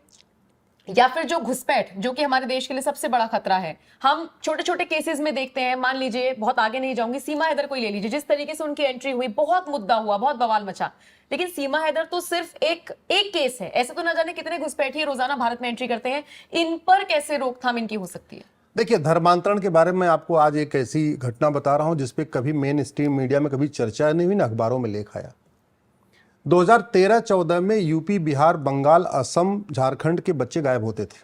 या फिर जो घुसपैठ, जो कि हमारे देश के लिए सबसे बड़ा खतरा है, हम छोटे छोटे केसेस में देखते हैं। मान लीजिए, बहुत आगे नहीं जाऊंगी, सीमा हैदर को ही ले लीजिए, जिस तरीके से उनकी एंट्री हुई, बहुत मुद्दा हुआ, बहुत बवाल मचा। लेकिन सीमा हैदर तो सिर्फ एक केस है, ऐसे तो ना जाने कितने घुसपैठी रोजाना भारत में एंट्री करते हैं। इन पर कैसे रोकथाम इनकी हो सकती है? देखिए, धर्मांतरण के बारे में आपको आज एक ऐसी घटना बता रहा हूं जिसपे कभी मेन स्ट्रीम मीडिया में कभी चर्चा नहीं हुई, ना अखबारों में लेख आया। 2013-14 में यूपी, बिहार, बंगाल, असम, झारखंड के बच्चे गायब होते थे।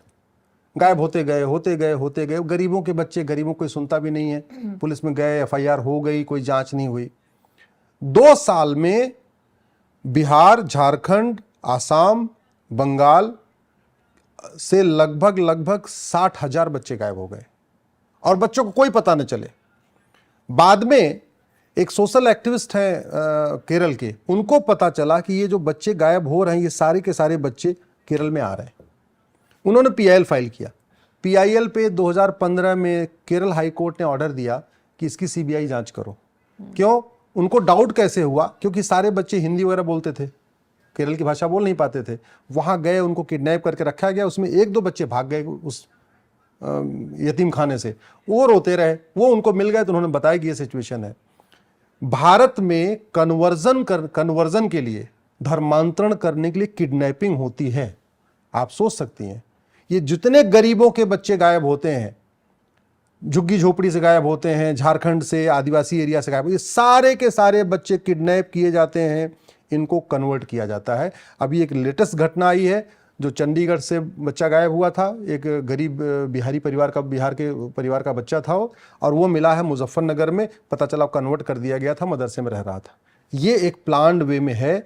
गायब होते गए। गरीबों के बच्चे, गरीबों कोई सुनता भी नहीं है। पुलिस में गए, FIR हो गई, कोई जांच नहीं हुई। 2 साल में बिहार, झारखंड, आसाम, बंगाल से लगभग 60,000 बच्चे गायब हो गए और बच्चों को कोई पता न चले। बाद में एक सोशल एक्टिविस्ट हैं केरल के, उनको पता चला कि ये जो बच्चे गायब हो रहे हैं, ये सारे के सारे बच्चे केरल में आ रहे हैं। उन्होंने PIL फाइल किया। PIL पे 2015 में केरल हाई कोर्ट ने ऑर्डर दिया कि इसकी CBI जांच करो। क्यों? उनको डाउट कैसे हुआ? क्योंकि सारे बच्चे हिंदी वगैरह बोलते थे, केरल की भाषा बोल नहीं पाते थे। वहाँ गए, उनको किडनैप करके रखा गया। उसमें 1-2 बच्चे भाग गए उस यतीम खाने से, वो रोते रहे। वो उनको मिल गए तो उन्होंने बताया कि ये सिचुएशन है। भारत में कन्वर्जन के लिए, धर्मांतरण करने के लिए किडनैपिंग होती है। आप सोच सकती हैं, ये जितने गरीबों के बच्चे गायब होते हैं, झुग्गी झोपड़ी से गायब होते हैं, झारखंड से, आदिवासी एरिया से गायब, ये सारे के सारे बच्चे किडनैप किए जाते हैं, इनको कन्वर्ट किया जाता है। अभी एक लेटेस्ट घटना आई है, जो चंडीगढ़ से बच्चा गायब हुआ था। एक गरीब बिहार के परिवार का बच्चा था वो, और वो मिला है मुजफ्फरनगर में। पता चला कन्वर्ट कर दिया गया था, मदरसे में रह रहा था। ये एक प्लान्ड वे में है।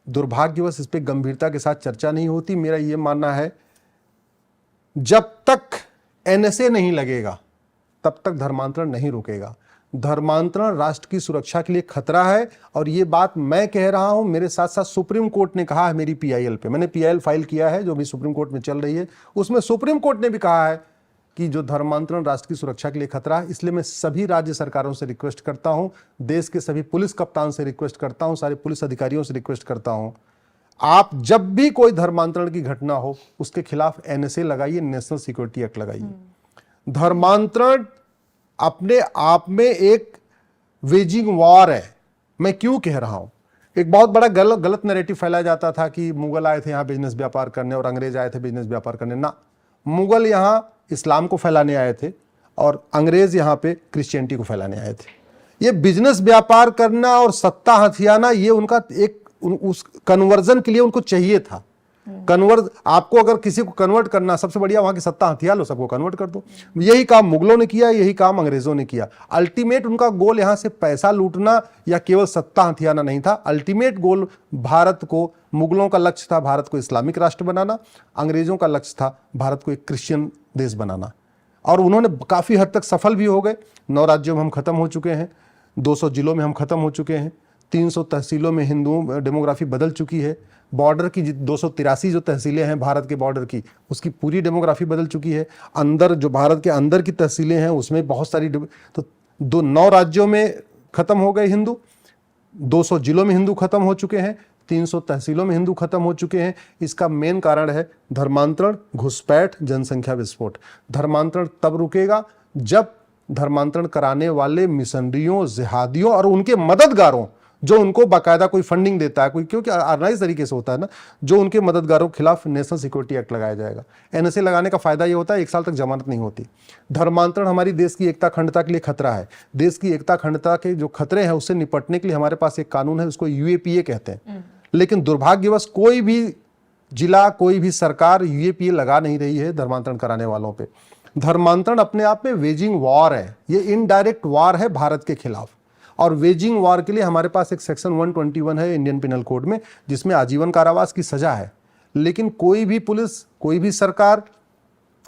दुर्भाग्यवश इस पर गंभीरता के साथ चर्चा नहीं होती। मेरा ये मानना है, जब तक NSA नहीं लगेगा तब तक धर्मांतरण नहीं रुकेगा। धर्मांतरण राष्ट्र की सुरक्षा के लिए खतरा है, और ये बात मैं कह रहा हूं, मेरे साथ साथ सुप्रीम कोर्ट ने कहा है मेरी PIL पे। मैंने PIL फाइल किया है जो भी सुप्रीम कोर्ट में चल रही है, उसमें सुप्रीम कोर्ट ने भी कहा है कि जो धर्मांतरण राष्ट्र की सुरक्षा के लिए खतरा है। इसलिए मैं सभी राज्य सरकारों से रिक्वेस्ट करता हूं, देश के सभी पुलिस कप्तान से रिक्वेस्ट करता हूं, सारे पुलिस अधिकारियों से रिक्वेस्ट करता हूं, आप जब भी कोई धर्मांतरण की घटना हो, उसके खिलाफ NSA लगाइए, नेशनल सिक्योरिटी एक्ट लगाइए। धर्मांतरण अपने आप में एक वेजिंग वॉर है। मैं क्यों कह रहा हूं? एक बहुत बड़ा गलत नैरेटिव फैलाया जाता था कि मुगल आए थे यहां बिजनेस व्यापार करने और अंग्रेज आए थे बिजनेस व्यापार करने। ना, मुगल यहां इस्लाम को फैलाने आए थे और अंग्रेज यहां पे क्रिश्चियनिटी को फैलाने आए थे। ये बिजनेस व्यापार करना और सत्ता हथियाना, ये उनका उस कन्वर्जन के लिए उनको चाहिए था। आपको अगर किसी को कन्वर्ट करना, सबसे बढ़िया वहां की सत्ता हथियार लो, सबको कन्वर्ट कर दो। यही काम मुगलों ने किया, यही काम अंग्रेजों ने किया। अल्टीमेट उनका गोल यहां से पैसा लूटना या केवल सत्ता हथियाना नहीं था। अल्टीमेट गोल भारत को, मुगलों का लक्ष्य था भारत को इस्लामिक राष्ट्र बनाना, अंग्रेजों का लक्ष्य था भारत को एक क्रिश्चियन देश बनाना। और उन्होंने काफी हद तक सफल भी हो गए। 9 राज्यों में हम खत्म हो चुके हैं, 200 जिलों में हम खत्म हो चुके हैं, 300 तहसीलों में हिंदुओं डेमोग्राफी बदल चुकी है। बॉर्डर की 283 जो तहसीलें हैं भारत के बॉर्डर की, उसकी पूरी डेमोग्राफी बदल चुकी है। अंदर जो भारत के अंदर की तहसीलें हैं उसमें बहुत सारी, तो 9 राज्यों में खत्म हो गए हिंदू, 200 जिलों में हिंदू खत्म हो चुके हैं, 300 तहसीलों में हिंदू खत्म हो चुके हैं। इसका मेन कारण है धर्मांतरण, घुसपैठ, जनसंख्या विस्फोट। धर्मांतरण तब रुकेगा जब धर्मांतरण कराने वाले मिशनरियों, जिहादियों और उनके मददगारों, जो उनको बाकायदा कोई फंडिंग देता है, कोई, क्योंकि ऑर्गेनाइज तरीके से होता है ना, जो उनके मददगारों के खिलाफ नेशनल सिक्योरिटी एक्ट लगाया जाएगा। NSA लगाने का फायदा ये होता है 1 साल तक जमानत नहीं होती। धर्मांतरण हमारी देश की एकता अखंडता के लिए खतरा है। देश की एकता अखंडता के जो खतरे हैं उससे निपटने के लिए हमारे पास एक कानून है, उसको UAPA कहते हैं। लेकिन दुर्भाग्यवश कोई भी जिला, कोई भी सरकार UAPA लगा नहीं रही है धर्मांतरण कराने वालों पे। धर्मांतरण अपने आप में वेजिंग वॉर है, ये इनडायरेक्ट वॉर है भारत के खिलाफ। और वेजिंग वॉर के लिए हमारे पास एक सेक्शन 121 है इंडियन पिनल कोड में, जिसमें आजीवन कारावास की सजा है। लेकिन कोई भी पुलिस, कोई भी सरकार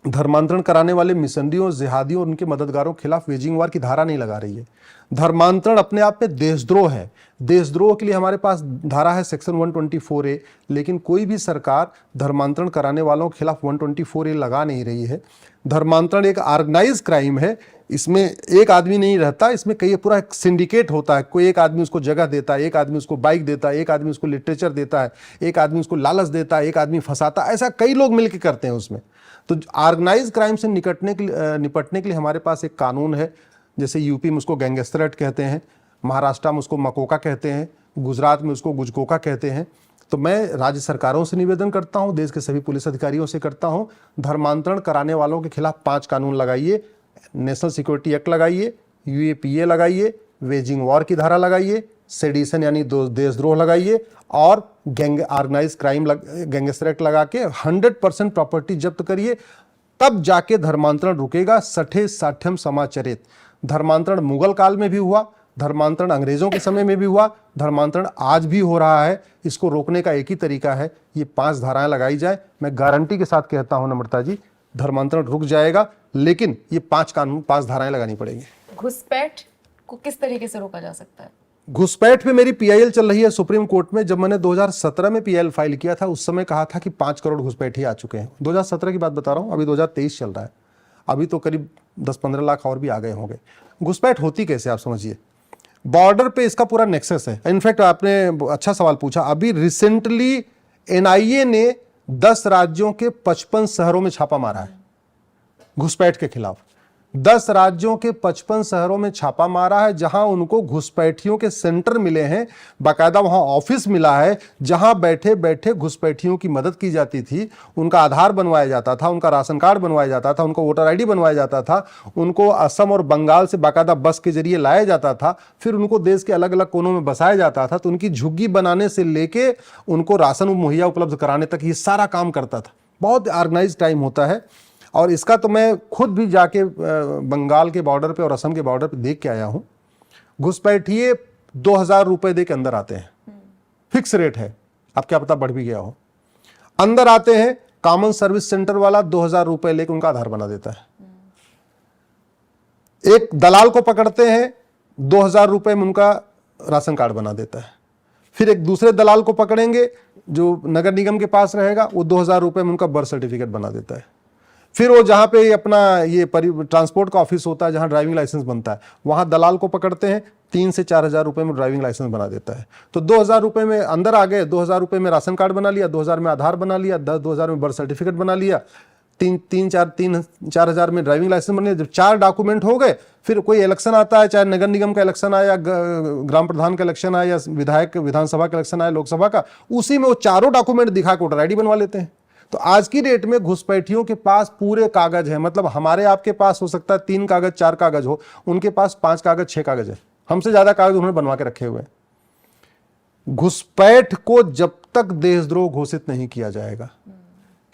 धर्मांतरण कराने वाले मिशनरियों, जिहादियों और उनके मददगारों के खिलाफ वेजिंग वॉर की धारा नहीं लगा रही है। धर्मांतरण अपने आप में देशद्रोह है। देशद्रोह के लिए हमारे पास धारा है सेक्शन 124A, लेकिन कोई भी सरकार धर्मांतरण कराने वालों के खिलाफ 124A लगा नहीं रही है। धर्मांतरण एक ऑर्गेनाइज क्राइम है, इसमें एक आदमी नहीं रहता, इसमें कई पूरा एक सिंडिकेट होता है। कोई एक आदमी उसको जगह देता है, एक आदमी उसको बाइक देता है, एक आदमी उसको लिटरेचर देता है, एक आदमी उसको लालच देता है, एक आदमी फंसाता है। ऐसा कई लोग मिलकर करते हैं उसमें। तो ऑर्गेनाइज क्राइम से निपटने के लिए हमारे पास एक कानून है। जैसे यूपी में उसको गैंगस्टर एक्ट कहते हैं, महाराष्ट्र में उसको मकोका कहते हैं, गुजरात में उसको गुजकोका कहते हैं। तो मैं राज्य सरकारों से निवेदन करता हूं, देश के सभी पुलिस अधिकारियों से करता हूं, धर्मांतरण कराने वालों के खिलाफ 5 कानून लगाइए। नेशनल सिक्योरिटी एक्ट लगाइए, यूएपीए लगाइए, वेजिंग वॉर की धारा लगाइए, सेडिशन यानी देशद्रोह लगाइए, और ऑर्गेनाइज क्राइम गैंगस्टर एक्ट लगा के 100% प्रॉपर्टी जब्त करिए। तब जाके धर्मांतरण रुकेगा। सठे साठ्यम समाचरित। धर्मांतरण मुगल काल में भी हुआ, धर्मांतरण अंग्रेजों के समय में भी हुआ, धर्मांतरण आज भी हो रहा है। इसको रोकने का एक ही तरीका है, ये 5 धाराएं लगाई जाए। मैं गारंटी के साथ कहता हूं नम्रता जी, धर्मांतरण रुक जाएगा, लेकिन ये 5 धाराएं लगानी पड़ेंगी। घुसपैठ को किस तरीके से रोका जा सकता है? घुसपैठ पे मेरी पीआईएल चल रही है सुप्रीम कोर्ट में। जब मैंने 2017 में पीआईएल फाइल किया था, उस समय कहा था कि 5 करोड़ घुसपैठी आ चुके हैं। 2017 की बात बता रहा हूं, अभी 2023 चल रहा है, अभी तो करीब 10-15 लाख और भी आ गए होंगे। घुसपैठ होती कैसे, आप समझिए। बॉर्डर पे इसका पूरा नेक्सस है। इनफैक्ट आपने अच्छा सवाल पूछा। अभी रिसेंटली एनआईए ने 10 राज्यों के 55 शहरों में छापा मारा है घुसपैठ के खिलाफ। 10 राज्यों के 55 शहरों में छापा मारा है, जहां उनको घुसपैठियों के सेंटर मिले हैं। बाकायदा वहां ऑफिस मिला है, जहां बैठे बैठे घुसपैठियों की मदद की जाती थी। उनका आधार बनवाया जाता था, उनका राशन कार्ड बनवाया जाता था, उनको वोटर आईडी बनवाया जाता था, उनको असम और बंगाल से बाकायदा बस के जरिए लाया जाता था, फिर उनको देश के अलग अलग कोनों में बसाया जाता था। तो उनकी झुग्गी बनाने से लेके उनको राशन मुहैया उपलब्ध कराने तक ये सारा काम करता था। बहुत ऑर्गेनाइज टाइम होता है, और इसका तो मैं खुद भी जाके बंगाल के बॉर्डर पे और असम के बॉर्डर पे देख के आया हूं। घुसपैठिए 2000 रुपए दे के अंदर आते हैं, फिक्स रेट है, अब क्या पता बढ़ भी गया हो। अंदर आते हैं, कॉमन सर्विस सेंटर वाला 2000 रुपए लेके उनका आधार बना देता है। एक दलाल को पकड़ते हैं, 2000 रुपए में उनका राशन कार्ड बना देता है। फिर एक दूसरे दलाल को पकड़ेंगे जो नगर निगम के पास रहेगा, वो 2000 रुपए में उनका बर्थ सर्टिफिकेट बना देता है। फिर वो जहाँ पे अपना ये ट्रांसपोर्ट का ऑफिस होता है, जहाँ ड्राइविंग लाइसेंस बनता है, वहाँ दलाल को पकड़ते हैं, 3 से 4000 रुपए में ड्राइविंग लाइसेंस बना देता है। तो 2000 रुपए में अंदर आ गए, 2000 रुपए में राशन कार्ड बना लिया, 2000 में आधार बना लिया, 2000 में बर्थ सर्टिफिकेट बना लिया, 3-4 में ड्राइविंग लाइसेंस बन लिया। जब 4 डॉक्यूमेंट हो गए, फिर कोई इलेक्शन आता है, चाहे नगर निगम का इलेक्शन आया, ग्राम प्रधान का इलेक्शन आया, या विधानसभा का इलेक्शन आया, लोकसभा का, उसी में वो चारों डॉक्यूमेंट दिखा के वोटर आईडी बनवा लेते हैं। तो आज की डेट में घुसपैठियों के पास पूरे कागज है। मतलब हमारे आपके पास हो सकता है 3 कागज 4 कागज हो, उनके पास 5 कागज 6 कागज है। हमसे ज्यादा कागज उन्होंने बनवा के रखे हुए हैं। घुसपैठ को जब तक देशद्रोह घोषित नहीं किया जाएगा,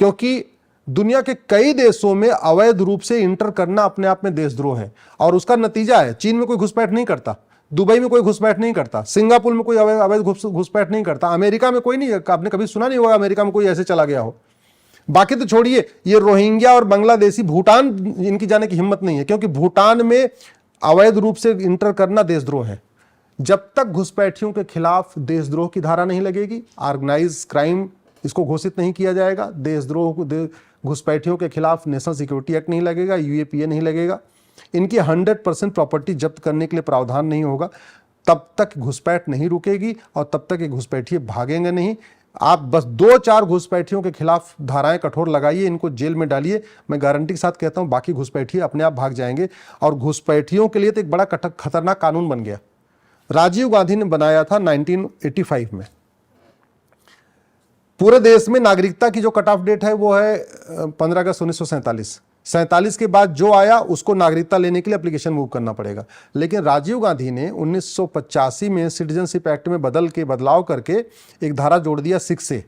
क्योंकि दुनिया के कई देशों में अवैध रूप से इंटर करना अपने आप में देशद्रोह है, और उसका नतीजा है, चीन में कोई घुसपैठ नहीं करता, दुबई में कोई घुसपैठ नहीं करता, सिंगापुर में कोई अवैध घुसपैठ नहीं करता, अमेरिका में कोई नहीं, आपने कभी सुना नहीं होगा अमेरिका में कोई ऐसे चला गया हो। बाकी तो छोड़िए, ये रोहिंग्या और बांग्लादेशी, भूटान, इनकी जाने की हिम्मत नहीं है, क्योंकि भूटान में अवैध रूप से इंटर करना देशद्रोह है। जब तक घुसपैठियों के खिलाफ देशद्रोह की धारा नहीं लगेगी, ऑर्गेनाइज क्राइम इसको घोषित नहीं किया जाएगा, देशद्रोह घुसपैठियों के खिलाफ नेशनल सिक्योरिटी एक्ट नहीं लगेगा, यूएपीए नहीं लगेगा, इनकी 100% प्रॉपर्टी जब्त करने के लिए प्रावधान नहीं होगा, तब तक घुसपैठ नहीं रुकेगी, और तब तक ये घुसपैठिए भागेंगे नहीं। आप बस 2-4 घुसपैठियों के खिलाफ धाराएं कठोर लगाइए, इनको जेल में डालिए, मैं गारंटी के साथ कहता हूं बाकी घुसपैठिए अपने आप भाग जाएंगे। और घुसपैठियों के लिए तो एक बड़ा खतरनाक कानून बन गया, राजीव गांधी ने बनाया था 1985 में। पूरे देश में नागरिकता की जो कट ऑफ डेट है वो है 15 अगस्त 1947। 47 के बाद जो आया उसको नागरिकता लेने के लिए एप्लीकेशन मूव करना पड़ेगा। लेकिन राजीव गांधी ने 1985 में सिटीजनशिप एक्ट में बदलाव करके एक धारा जोड़ दिया 6A,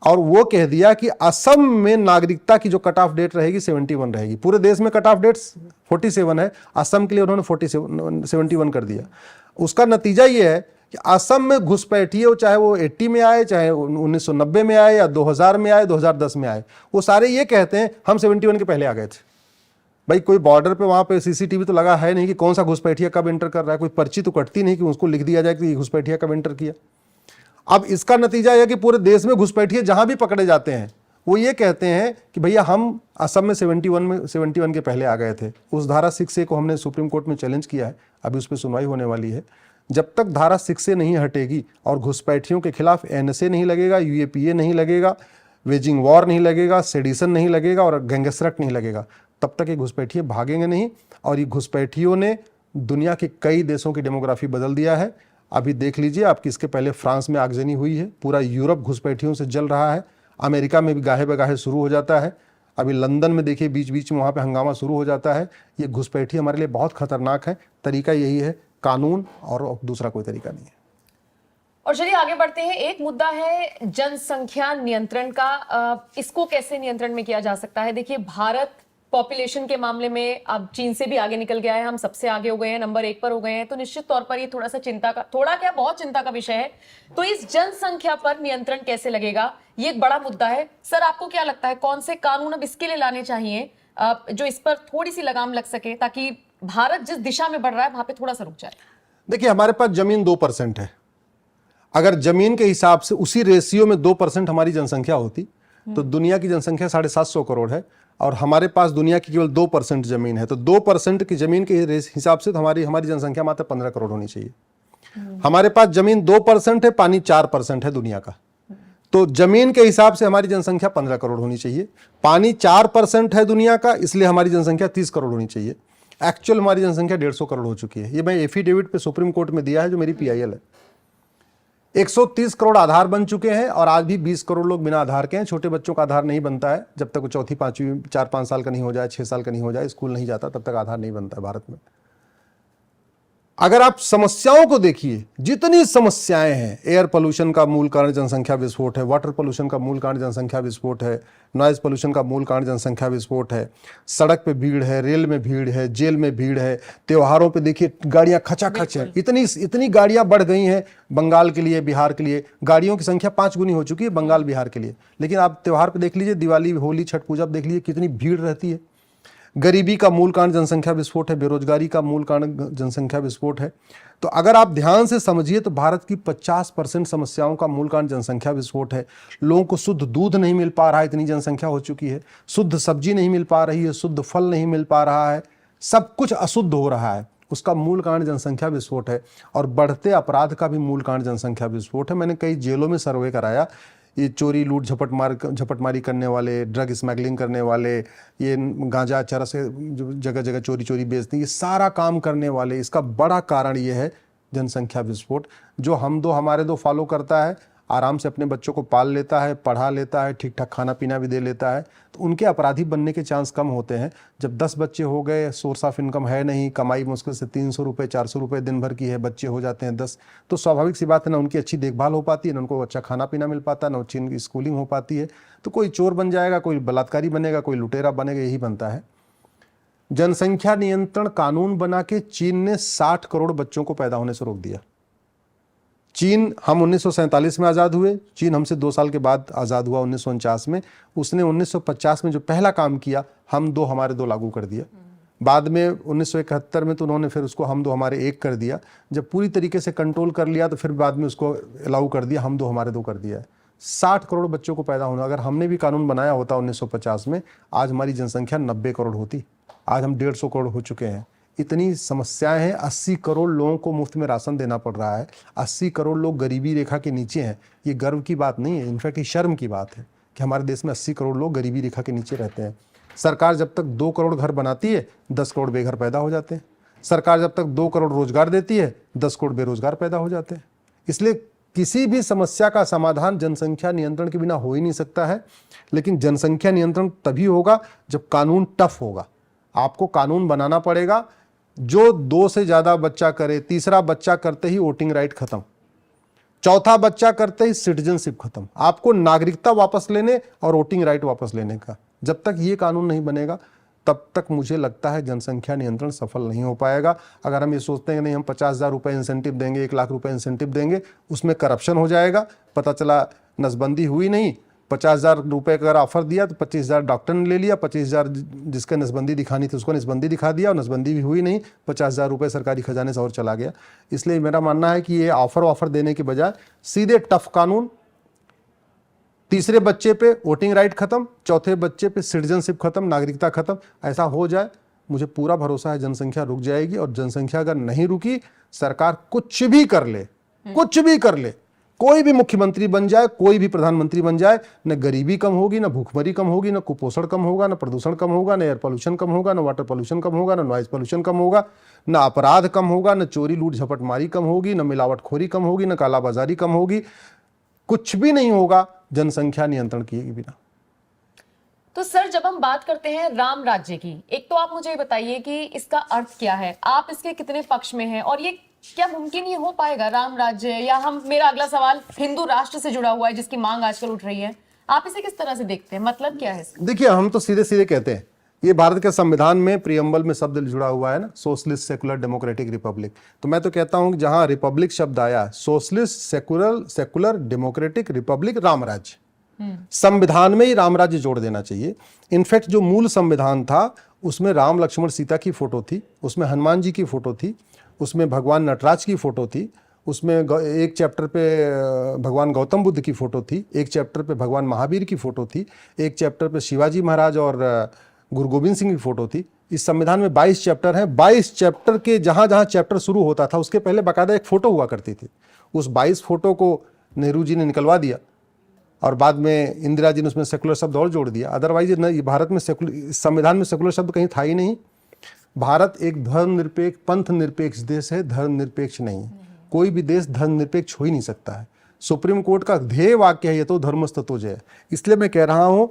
और वो कह दिया कि असम में नागरिकता की जो कट ऑफ डेट रहेगी 71 रहेगी। पूरे देश में कट ऑफ डेट 47 है, असम के लिए उन्होंने 71 कर दिया। उसका नतीजा ये है कि असम में घुसपैठिए, चाहे वो 80 में आए, चाहे 1990 में आए, या 2000 में आए, 2010 में आए, वो सारे ये कहते हैं हम 71 के पहले आ गए थे। भाई कोई बॉर्डर पे वहां पे सीसीटीवी तो लगा है नहीं कि कौन सा घुसपैठिया कब एंटर कर रहा है, कोई पर्ची तो कटती नहीं कि उसको लिख दिया जाए कि घुसपैठिया कब एंटर किया। अब इसका नतीजा यह कि पूरे देश में घुसपैठिए जहां भी पकड़े जाते हैं वो ये कहते हैं कि भैया हम असम में 71 के पहले आ गए थे, उस धारा 6A को हमने सुप्रीम कोर्ट में चैलेंज किया है, अभी उस पर सुनवाई होने वाली है। जब तक धारा 6A नहीं हटेगी और घुसपैठियों के खिलाफ NSA नहीं लगेगा, UAPA नहीं लगेगा, वेजिंग वॉर नहीं लगेगा, सेडिशन नहीं लगेगा और गैंगस्टर नहीं लगेगा, तब तक ये घुसपैठिए भागेंगे नहीं। और ये घुसपैठियों ने दुनिया के कई देशों की डेमोग्राफी बदल दिया है। अभी देख लीजिए आप कि इसके पहले फ्रांस में आगजनी हुई है, पूरा यूरोप घुसपैठियों से जल रहा है, अमेरिका में भी गाहे बगाहे शुरू हो जाता है, अभी लंदन में देखिए बीच बीच में वहाँ पे हंगामा शुरू हो जाता है। ये घुसपैठी हमारे लिए बहुत खतरनाक है। तरीका यही है, कानून, और दूसरा कोई तरीका नहीं है। और चलिए आगे बढ़ते हैं। एक मुद्दा है जनसंख्या नियंत्रण का, इसको कैसे नियंत्रण में किया जा सकता है? देखिए, भारत पॉपुलेशन के मामले में अब चीन से भी आगे निकल गया है, हम सबसे आगे हो गए हैं, नंबर 1 पर हो गए हैं, तो निश्चित तौर पर ये थोड़ा सा चिंता का, थोड़ा क्या बहुत चिंता का विषय है। तो इस जनसंख्या पर नियंत्रण कैसे लगेगा, ये एक बड़ा मुद्दा है। सर, आपको क्या लगता है कौन से कानून अब इसके लिए लाने चाहिए जो इस पर थोड़ी सी लगाम लग सके, ताकि भारत जिस दिशा में बढ़ रहा है वहां पे थोड़ा सा रुक जाए? देखिए, हमारे पास जमीन 2% है। अगर जमीन के हिसाब से उसी रेशियो में 2% हमारी जनसंख्या होती तो दुनिया की जनसंख्या 750 करोड़ है, और हमारे पास दुनिया की केवल 2% जमीन है। तो 2% की जमीन के हिसाब से तो हमारी जनसंख्या मात्र 15 करोड़ होनी चाहिए। हमारे पास जमीन 2% है, पानी 4% है दुनिया का। तो जमीन के हिसाब से हमारी जनसंख्या 15 करोड़ होनी चाहिए। पानी 4% है दुनिया का, इसलिए हमारी जनसंख्या 30 करोड़ होनी चाहिए। एक्चुअल हमारी जनसंख्या 150 करोड़ हो चुकी है। ये मैं एफिडेविट पे सुप्रीम कोर्ट में दिया है, जो मेरी PIL है। 130 करोड़ आधार बन चुके हैं, और आज भी 20 करोड़ लोग बिना आधार के हैं। छोटे बच्चों का आधार नहीं बनता है जब तक वो चौथी पांचवी 4-5 साल का नहीं हो जाए, 6 साल का नहीं हो जाए, स्कूल नहीं जाता, तब तक आधार नहीं बनता है भारत में। अगर आप समस्याओं को देखिए, जितनी समस्याएं हैं, एयर पोल्यूशन का मूल कारण जनसंख्या विस्फोट है, वाटर पोल्यूशन का मूल कारण जनसंख्या विस्फोट है, नॉइज पोल्यूशन का मूल कारण जनसंख्या विस्फोट है, सड़क पे भीड़ है, रेल में भीड़ है, जेल में भीड़ है, त्योहारों पे देखिए गाड़ियां खचाखच है। इतनी गाड़ियां बढ़ गई हैं बंगाल के लिए, बिहार के लिए। गाड़ियों की संख्या 5 गुनी हो चुकी है बंगाल बिहार के लिए। लेकिन आप त्योहार पे देख लीजिए, दिवाली, होली, छठ पूजा देख लीजिए, कितनी भीड़ रहती है। गरीबी का मूल कारण जनसंख्या विस्फोट है, बेरोजगारी का मूल कारण जनसंख्या विस्फोट है। तो अगर आप ध्यान से समझिए तो भारत की 50% समस्याओं का मूल कारण जनसंख्या विस्फोट है। लोगों को शुद्ध दूध नहीं मिल पा रहा है, इतनी जनसंख्या हो चुकी है। शुद्ध सब्जी नहीं मिल पा रही है, शुद्ध फल नहीं मिल पा रहा है, सब कुछ अशुद्ध हो रहा है। उसका मूल कारण जनसंख्या विस्फोट है। और बढ़ते अपराध का भी मूल कारण जनसंख्या विस्फोट है। मैंने कई जेलों में सर्वे कराया, ये चोरी, लूट, झपटमारी करने वाले, ड्रग स्मगलिंग करने वाले, ये गांजा चरस से जगह जगह चोरी बेचते, ये सारा काम करने वाले, इसका बड़ा कारण ये है जनसंख्या विस्फोट। जो हमारे दो फॉलो करता है, आराम से अपने बच्चों को पाल लेता है, पढ़ा लेता है, ठीक ठाक खाना पीना भी दे लेता है, तो उनके अपराधी बनने के चांस कम होते हैं। जब 10 बच्चे हो गए, सोर्स ऑफ इनकम है नहीं, कमाई मुश्किल से 300 रुपये 400 रुपये दिन भर की है, बच्चे हो जाते हैं 10, तो स्वाभाविक सी बात है ना उनकी अच्छी देखभाल हो पाती है, ना उनको अच्छा खाना पीना मिल पाता है, ना अच्छी उनकी स्कूलिंग हो पाती है। तो कोई चोर बन जाएगा, कोई बलात्कारी बनेगा, कोई लुटेरा बनेगा, यही बनता है। जनसंख्या नियंत्रण कानून बना के चीन ने 60 करोड़ बच्चों को पैदा होने से रोक दिया। चीन, हम 1947 में आज़ाद हुए, चीन हमसे 2 साल के बाद आज़ाद हुआ 1949 में। उसने 1950 में जो पहला काम किया, हमारे दो लागू कर दिया। बाद में 1971 में तो उन्होंने फिर उसको हम दो हमारे एक कर दिया। जब पूरी तरीके से कंट्रोल कर लिया तो फिर बाद में उसको अलाउ कर दिया, हम दो हमारे दो कर दिया है। 60 करोड़ बच्चों को पैदा होना, अगर हमने भी कानून बनाया होता 1950 में, आज हमारी जनसंख्या 90 करोड़ होती। आज हम 150 करोड़ हो चुके हैं। इतनी समस्याएं हैं। 80 करोड़ लोगों को मुफ्त में राशन देना पड़ रहा है। 80 करोड़ लोग गरीबी रेखा के नीचे हैं। ये गर्व की बात नहीं है, इनफैक्ट ये शर्म की बात है कि हमारे देश में 80 करोड़ लोग गरीबी रेखा के नीचे रहते हैं। सरकार जब तक 2 करोड़ घर बनाती है, 10 करोड़ बेघर पैदा हो जाते हैं। सरकार जब तक 2 करोड़ रोजगार देती है, 10 करोड़ बेरोजगार पैदा हो जाते हैं। इसलिए किसी भी समस्या का समाधान जनसंख्या नियंत्रण के बिना हो ही नहीं सकता है। लेकिन जनसंख्या नियंत्रण तभी होगा जब कानून टफ होगा। आपको कानून बनाना पड़ेगा जो 2 से ज़्यादा बच्चा करे, तीसरा बच्चा करते ही वोटिंग राइट खत्म, चौथा बच्चा करते ही सिटीजनशिप खत्म। आपको नागरिकता वापस लेने और वोटिंग राइट वापस लेने का, जब तक ये कानून नहीं बनेगा तब तक मुझे लगता है जनसंख्या नियंत्रण सफल नहीं हो पाएगा। अगर हम ये सोचते हैं कि नहीं हम 50,000 रुपये इंसेंटिव देंगे, 1 लाख रुपये इंसेंटिव देंगे, उसमें करप्शन हो जाएगा। पता चला नसबंदी हुई नहीं, 50,000 रुपये का अगर ऑफर दिया तो 25,000 डॉक्टर ने ले लिया, 25,000 जिसका नसबंदी दिखानी थी उसको नसबंदी दिखा दिया और नसबंदी भी हुई नहीं, 50,000 रुपये सरकारी खजाने से और चला गया। इसलिए मेरा मानना है कि ये ऑफर देने के बजाय सीधे टफ कानून, तीसरे बच्चे पे वोटिंग राइट खत्म, चौथे बच्चे पे सिटीजनशिप खत्म, नागरिकता खत्म। ऐसा हो जाए, मुझे पूरा भरोसा है जनसंख्या रुक जाएगी। और जनसंख्या अगर नहीं रुकी, सरकार कुछ भी कर ले, कुछ भी कर ले, कोई भी मुख्यमंत्री बन जाए, कोई भी प्रधानमंत्री बन जाए, न गरीबी कम होगी, न भूखमरी कम होगी, न कुपोषण कम होगा, न प्रदूषण कम होगा, न एयर पोल्यूशन कम होगा, न वाटर पोल्यूशन कम होगा, न नॉइज पोल्यूशन कम होगा, न अपराध कम होगा, न चोरी लूट झपटमारी कम होगी, न मिलावटखोरी कम होगी, न कालाबाजारी कम होगी। कुछ भी नहीं होगा जनसंख्या नियंत्रण किए बिना। तो सर, जब हम बात करते हैं राम राज्य की, एक तो आप मुझे ये बताइए कि इसका अर्थ क्या है, आप इसके कितने पक्ष में हैं, और ये क्या मुमकिन ये हो पाएगा राम राज्य, या हम, मेरा अगला सवाल हिंदू राष्ट्र से जुड़ा हुआ है जिसकी मांग आजकल उठ रही है, आप इसे किस तरह से देखते हैं, मतलब क्या है इसका? देखिए, हम तो सीधे सीधे कहते हैं, ये भारत के संविधान में प्रियम्बल में शब्द जुड़ा हुआ है ना, सोशलिस्ट सेकुलर डेमोक्रेटिक रिपब्लिक। तो मैं तो कहता हूं कि जहां रिपब्लिक शब्द आया, socialist secular democratic Republic Ram राज्य, संविधान में ही राम राज्य जोड़ देना चाहिए। इनफैक्ट जो मूल संविधान था उसमें राम लक्ष्मण सीता की फोटो थी, उसमें हनुमान जी की फोटो थी, उसमें भगवान नटराज की फोटो थी, उसमें एक चैप्टर पे भगवान गौतम बुद्ध की फोटो थी, एक चैप्टर पे भगवान महावीर की फोटो थी, एक चैप्टर पे शिवाजी महाराज और गुरु गोविंद सिंह की फोटो थी। इस संविधान में 22 चैप्टर हैं। 22 चैप्टर के जहां जहां चैप्टर शुरू होता था उसके पहले बाकायदा एक फोटो हुआ करती थी। उस 22 फोटो को नेहरू जी ने निकलवा दिया और बाद में इंदिरा जी ने उसमें सेकुलर शब्द और जोड़ दिया। अदरवाइज भारत में संविधान में सेकुलर शब्द कहीं था ही नहीं। भारत एक धर्मनिरपेक्ष, पंथ निरपेक्ष देश है, धर्मनिरपेक्ष नहीं है। कोई भी देश धर्मनिरपेक्ष हो ही नहीं सकता है। सुप्रीम कोर्ट का ध्येय वाक्य है, ये तो धर्मस्ततो जय। इसलिए मैं कह रहा हूं,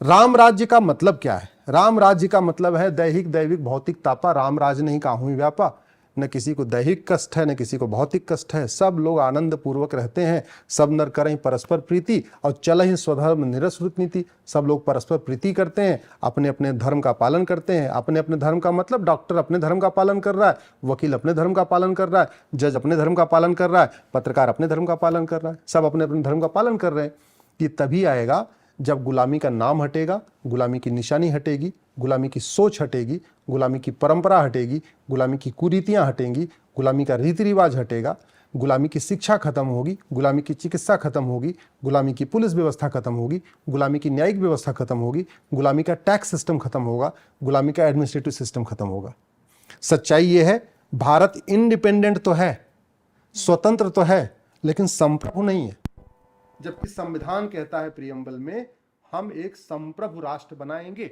राम राज्य का मतलब क्या है? राम राज्य का मतलब है दैहिक दैविक भौतिक तापा, राम राज नहीं काहू ही व्यापा। न किसी को दैहिक कष्ट है, न किसी को भौतिक कष्ट है। सब लोग आनंद पूर्वक रहते हैं। सब नर करें परस्पर प्रीति और चलहि स्वधर्म निरसृत नीति। सब लोग परस्पर प्रीति करते हैं, अपने अपने धर्म का पालन करते हैं। अपने अपने धर्म का मतलब डॉक्टर अपने धर्म का पालन कर रहा है, वकील अपने धर्म का पालन कर रहा है, जज अपने धर्म का पालन कर रहा है, पत्रकार अपने धर्म का पालन कर रहा है। सब अपने अपने धर्म का पालन कर रहे हैं। ये तभी आएगा जब गुलामी का नाम हटेगा, गुलामी की निशानी हटेगी, गुलामी की सोच हटेगी, गुलामी की परंपरा हटेगी, गुलामी की कुरीतियां हटेंगी, गुलामी का रीति रिवाज हटेगा, गुलामी की शिक्षा खत्म होगी, गुलामी की चिकित्सा खत्म होगी, गुलामी की पुलिस व्यवस्था खत्म होगी, गुलामी की न्यायिक व्यवस्था खत्म होगी, गुलामी का टैक्स सिस्टम खत्म होगा, गुलामी का एडमिनिस्ट्रेटिव सिस्टम खत्म होगा। सच्चाई ये है, भारत इंडिपेंडेंट तो है, स्वतंत्र तो है, लेकिन संप्रभु नहीं है। जबकि संविधान कहता है प्रियम्बल में, हम एक संप्रभु राष्ट्र बनाएंगे।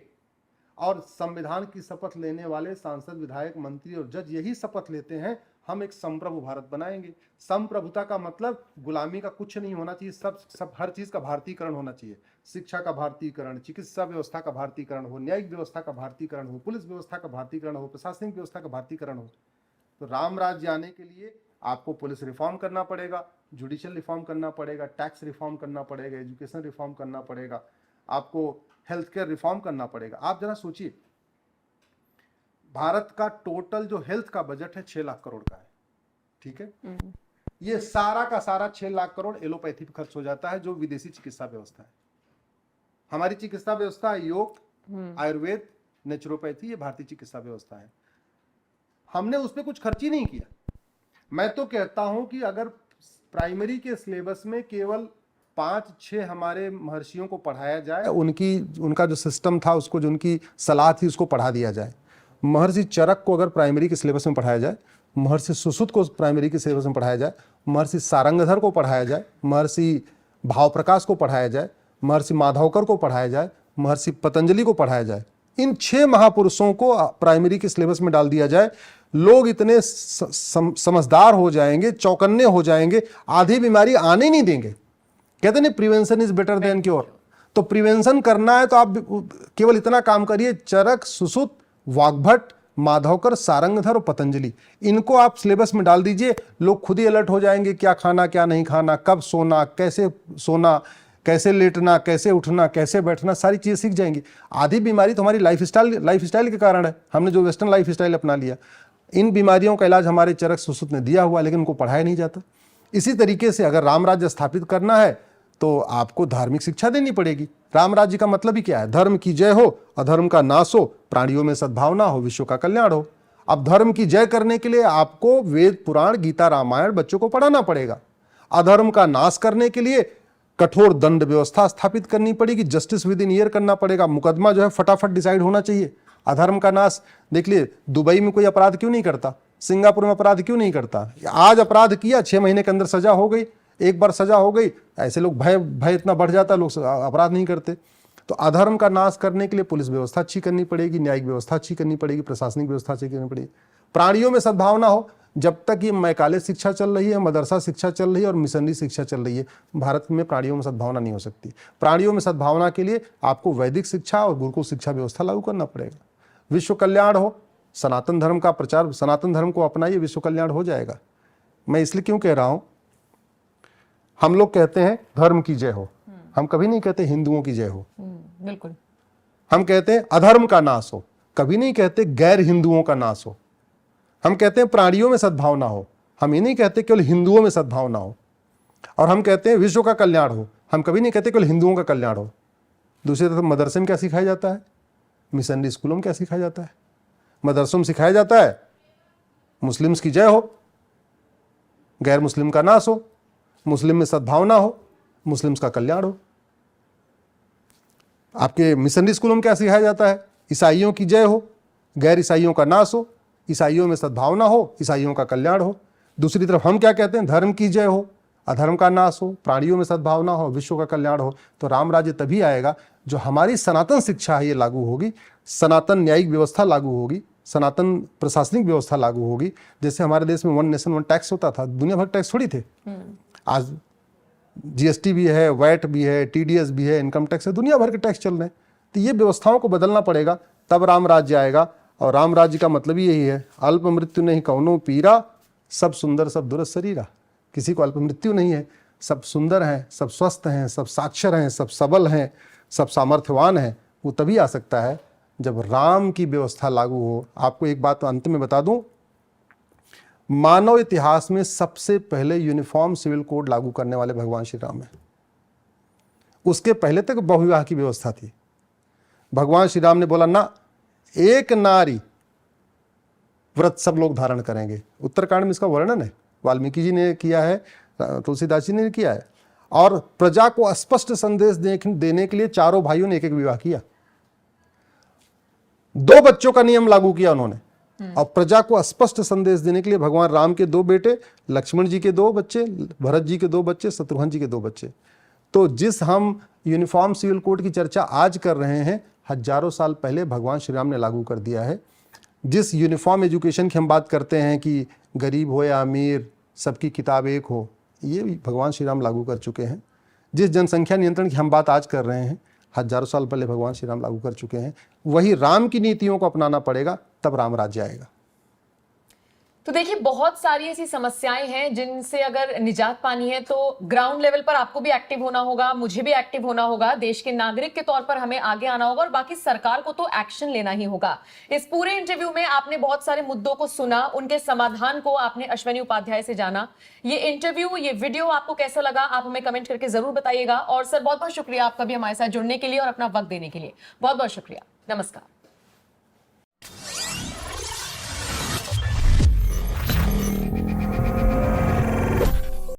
और संविधान की शपथ लेने वाले सांसद, विधायक, मंत्री और जज यही शपथ लेते हैं, हम एक संप्रभु भारत बनाएंगे। संप्रभुता का मतलब गुलामी का कुछ नहीं होना चाहिए, सब हर चीज का भारतीकरण होना चाहिए। शिक्षा का भारतीकरण, चिकित्सा व्यवस्था का भारतीकरण हो, न्यायिक व्यवस्था का भारतीकरण हो, पुलिस व्यवस्था का भारतीकरण हो, प्रशासनिक व्यवस्था का भारतीकरण हो। तो राम राज्य आने के लिए आपको पुलिस रिफॉर्म करना पड़ेगा, जुडिशियल रिफॉर्म करना पड़ेगा, टैक्स रिफॉर्म करना पड़ेगा, एजुकेशन रिफॉर्म करना पड़ेगा, आपको हेल्थ केयर रिफॉर्म करना पड़ेगा। आप जरा सोचिए, भारत का टोटल जो हेल्थ का बजट है 6 लाख करोड़ का है, ठीक है। ये सारा का सारा 6 लाख करोड़ एलोपैथी पे खर्च हो जाता है, जो विदेशी चिकित्सा व्यवस्था है। हमारी चिकित्सा व्यवस्था योग, आयुर्वेद, नेचुरोपैथी, ये भारतीय चिकित्सा व्यवस्था है। हमने उस पर कुछ खर्च ही नहीं किया। मैं तो कहता हूं कि अगर प्राइमरी के सिलेबस में केवल 5-6 हमारे महर्षियों को पढ़ाया जाए, उनका जो सिस्टम था, उसको जो उनकी सलाह थी, उसको पढ़ा दिया जाए। महर्षि चरक को अगर प्राइमरी के सिलेबस में पढ़ाया जाए, महर्षि सुश्रुत को प्राइमरी के सिलेबस में पढ़ाया जाए, महर्षि सारंगधर को पढ़ाया जाए, महर्षि भाव प्रकाश को पढ़ाया जाए, महर्षि माधवकर को पढ़ाया जाए, महर्षि पतंजलि को पढ़ाया जाए, इन 6 महापुरुषों को प्राइमरी के सिलेबस में डाल दिया जाए, लोग इतने समझदार हो जाएंगे, चौकन्ने हो जाएंगे, आधी बीमारी आने नहीं देंगे। कहते नहीं, prevention is better than cure. तो प्रिवेंशन करना है तो आप केवल इतना काम करिए, चरक, सुश्रुत, वाग्भट, माधवकर, सारंगधर और पतंजलि, इनको आप सिलेबस में डाल दीजिए। लोग खुद ही अलर्ट हो जाएंगे, क्या खाना क्या नहीं खाना, कब सोना, कैसे लेटना, कैसे उठना, कैसे बैठना, सारी चीजें सीख जाएंगी। आधी बीमारी तो हमारी लाइफस्टाइल के कारण है। हमने जो वेस्टर्न लाइफस्टाइल अपना लिया, इन बीमारियों का इलाज हमारे चरक सुश्रुत ने दिया हुआ, लेकिन उनको पढ़ाया नहीं जाता। इसी तरीके से अगर राम राज्य स्थापित करना है तो आपको धार्मिक शिक्षा देनी पड़ेगी। राम राज्य का मतलब ही क्या है? धर्म की जय हो, अधर्म का नाश हो, प्राणियों में सद्भावना हो, विश्व का कल्याण हो। अब धर्म की जय करने के लिए आपको वेद, पुराण, गीता, रामायण बच्चों को पढ़ाना पड़ेगा। अधर्म का नाश करने के लिए कठोर दंड व्यवस्था स्थापित करनी पड़ेगी, जस्टिस विद इन ईयर करना पड़ेगा, मुकदमा जो है फटाफट डिसाइड होना चाहिए। अधर्म का नाश, देख लिए दुबई में कोई अपराध क्यों नहीं करता, सिंगापुर में अपराध क्यों नहीं करता, आज अपराध किया 6 महीने के अंदर सजा हो गई, एक बार सजा हो गई, ऐसे लोग भय इतना बढ़ जाता, लोग अपराध नहीं करते। तो अधर्म का नाश करने के लिए पुलिस व्यवस्था अच्छी करनी पड़ेगी, न्यायिक व्यवस्था अच्छी करनी पड़ेगी, प्रशासनिक व्यवस्था अच्छी करनी पड़ेगी। प्राणियों में सद्भावना हो, जब तक ये मैकाले शिक्षा चल रही है, मदरसा शिक्षा चल रही है और मिशनरी शिक्षा चल रही है, भारत में प्राणियों में सद्भावना नहीं हो सकती। प्राणियों में सद्भावना के लिए आपको वैदिक शिक्षा और गुरुकुल शिक्षा व्यवस्था लागू करना पड़ेगा। विश्व कल्याण हो, सनातन धर्म का प्रचार, सनातन धर्म को अपनाइए, विश्व कल्याण हो जाएगा। मैं इसलिए क्यों कह रहा हूं, हम लोग कहते हैं धर्म की जय हो, हम कभी नहीं कहते हिंदुओं की जय हो। बिल्कुल। हम कहते हैं अधर्म का नाश हो, कभी नहीं कहते गैर हिंदुओं का नाश हो। हम कहते हैं प्राणियों में सद्भावना हो, हम ये नहीं कहते केवल हिंदुओं में सद्भावना हो। और हम कहते हैं विश्व का कल्याण हो, हम कभी नहीं कहते केवल हिंदुओं का कल्याण हो। दूसरी तरफ मदरसे में क्या सिखाया जाता है, मिशनरी स्कूलों में क्या सिखाया जाता है, मदरसों में सिखाया जाता है मुस्लिम्स की जय हो, गैर मुस्लिम का नाश हो, मुस्लिम में सद्भावना हो, मुस्लिम्स का कल्याण हो। आपके मिशनरी स्कूलों में क्या सिखाया जाता है, ईसाइयों की जय हो, गैर ईसाइयों का नाश हो, ईसाइयों में सद्भावना हो, ईसाइयों का कल्याण हो। दूसरी तरफ हम क्या कहते हैं, धर्म की जय हो, अधर्म का नाश हो, प्राणियों में सद्भावना हो, विश्व का कल्याण हो। तो राम राज्य तभी आएगा जो हमारी सनातन शिक्षा है ये लागू होगी, सनातन न्यायिक व्यवस्था लागू होगी, सनातन प्रशासनिक व्यवस्था लागू होगी। जैसे हमारे देश में 1 नेशन 1 टैक्स होता था, दुनिया भर टैक्स थोड़ी थे। आज जीएसटी भी है, वैट भी है, टीडीएस भी है, इनकम टैक्स है, दुनिया भर के टैक्स चल रहे हैं। तो ये व्यवस्थाओं को बदलना पड़ेगा, तब राम राज्य आएगा। और राम राज्य का मतलब ही यही है, अल्प मृत्यु नहीं कौनो पीरा, सब सुंदर सब दुरस शरीरा। किसी को अल्प मृत्यु नहीं है, सब सुंदर हैं, सब स्वस्थ हैं, सब साक्षर हैं, सब सबल हैं, सब सामर्थ्यवान हैं। वो तभी आ सकता है जब राम की व्यवस्था लागू हो। आपको एक बात अंत में बता दूं, मानव इतिहास में सबसे पहले यूनिफॉर्म सिविल कोड लागू करने वाले भगवान श्री राम हैं। उसके पहले तक बहुविवाह की व्यवस्था थी। भगवान श्री राम ने बोला ना, एक नारी व्रत सब लोग धारण करेंगे। उत्तरकांड में इसका वर्णन है, वाल्मीकि जी ने किया है, तुलसीदास जी ने किया है। और प्रजा को स्पष्ट संदेश देने के लिए चारों भाइयों ने एक एक विवाह किया। 2 बच्चों का नियम लागू किया उन्होंने। और प्रजा को स्पष्ट संदेश देने के लिए भगवान राम के 2 बेटे, लक्ष्मण जी के 2 बच्चे, भरत जी के 2 बच्चे, शत्रुघ्न जी के 2 बच्चे। तो जिस हम यूनिफॉर्म सिविल कोड की चर्चा आज कर रहे हैं, हजारों साल पहले भगवान श्री राम ने लागू कर दिया है। जिस यूनिफॉर्म एजुकेशन की हम बात करते हैं कि गरीब हो या अमीर सबकी किताब एक हो, ये भगवान श्री राम लागू कर चुके हैं। जिस जनसंख्या नियंत्रण की हम बात आज कर रहे हैं, हजारों साल पहले भगवान श्री राम लागू कर चुके हैं। वही राम की नीतियों को अपनाना पड़ेगा, तब राम राज्य आएगा। तो देखिए, बहुत सारी ऐसी समस्याएं हैं जिनसे अगर निजात पानी है तो ग्राउंड लेवल पर आपको भी एक्टिव होना होगा, मुझे भी एक्टिव होना होगा, देश के नागरिक के तौर पर हमें आगे आना होगा और बाकी सरकार को तो एक्शन लेना ही होगा। इस पूरे इंटरव्यू में आपने बहुत सारे मुद्दों को सुना, उनके समाधान को आपने अश्वनी उपाध्याय से जाना। ये इंटरव्यू, ये वीडियो आपको कैसा लगा, आप हमें कमेंट करके जरूर बताइएगा। और सर, बहुत बहुत शुक्रिया आपका भी हमारे साथ जुड़ने के लिए और अपना वक्त देने के लिए। बहुत बहुत शुक्रिया। नमस्कार।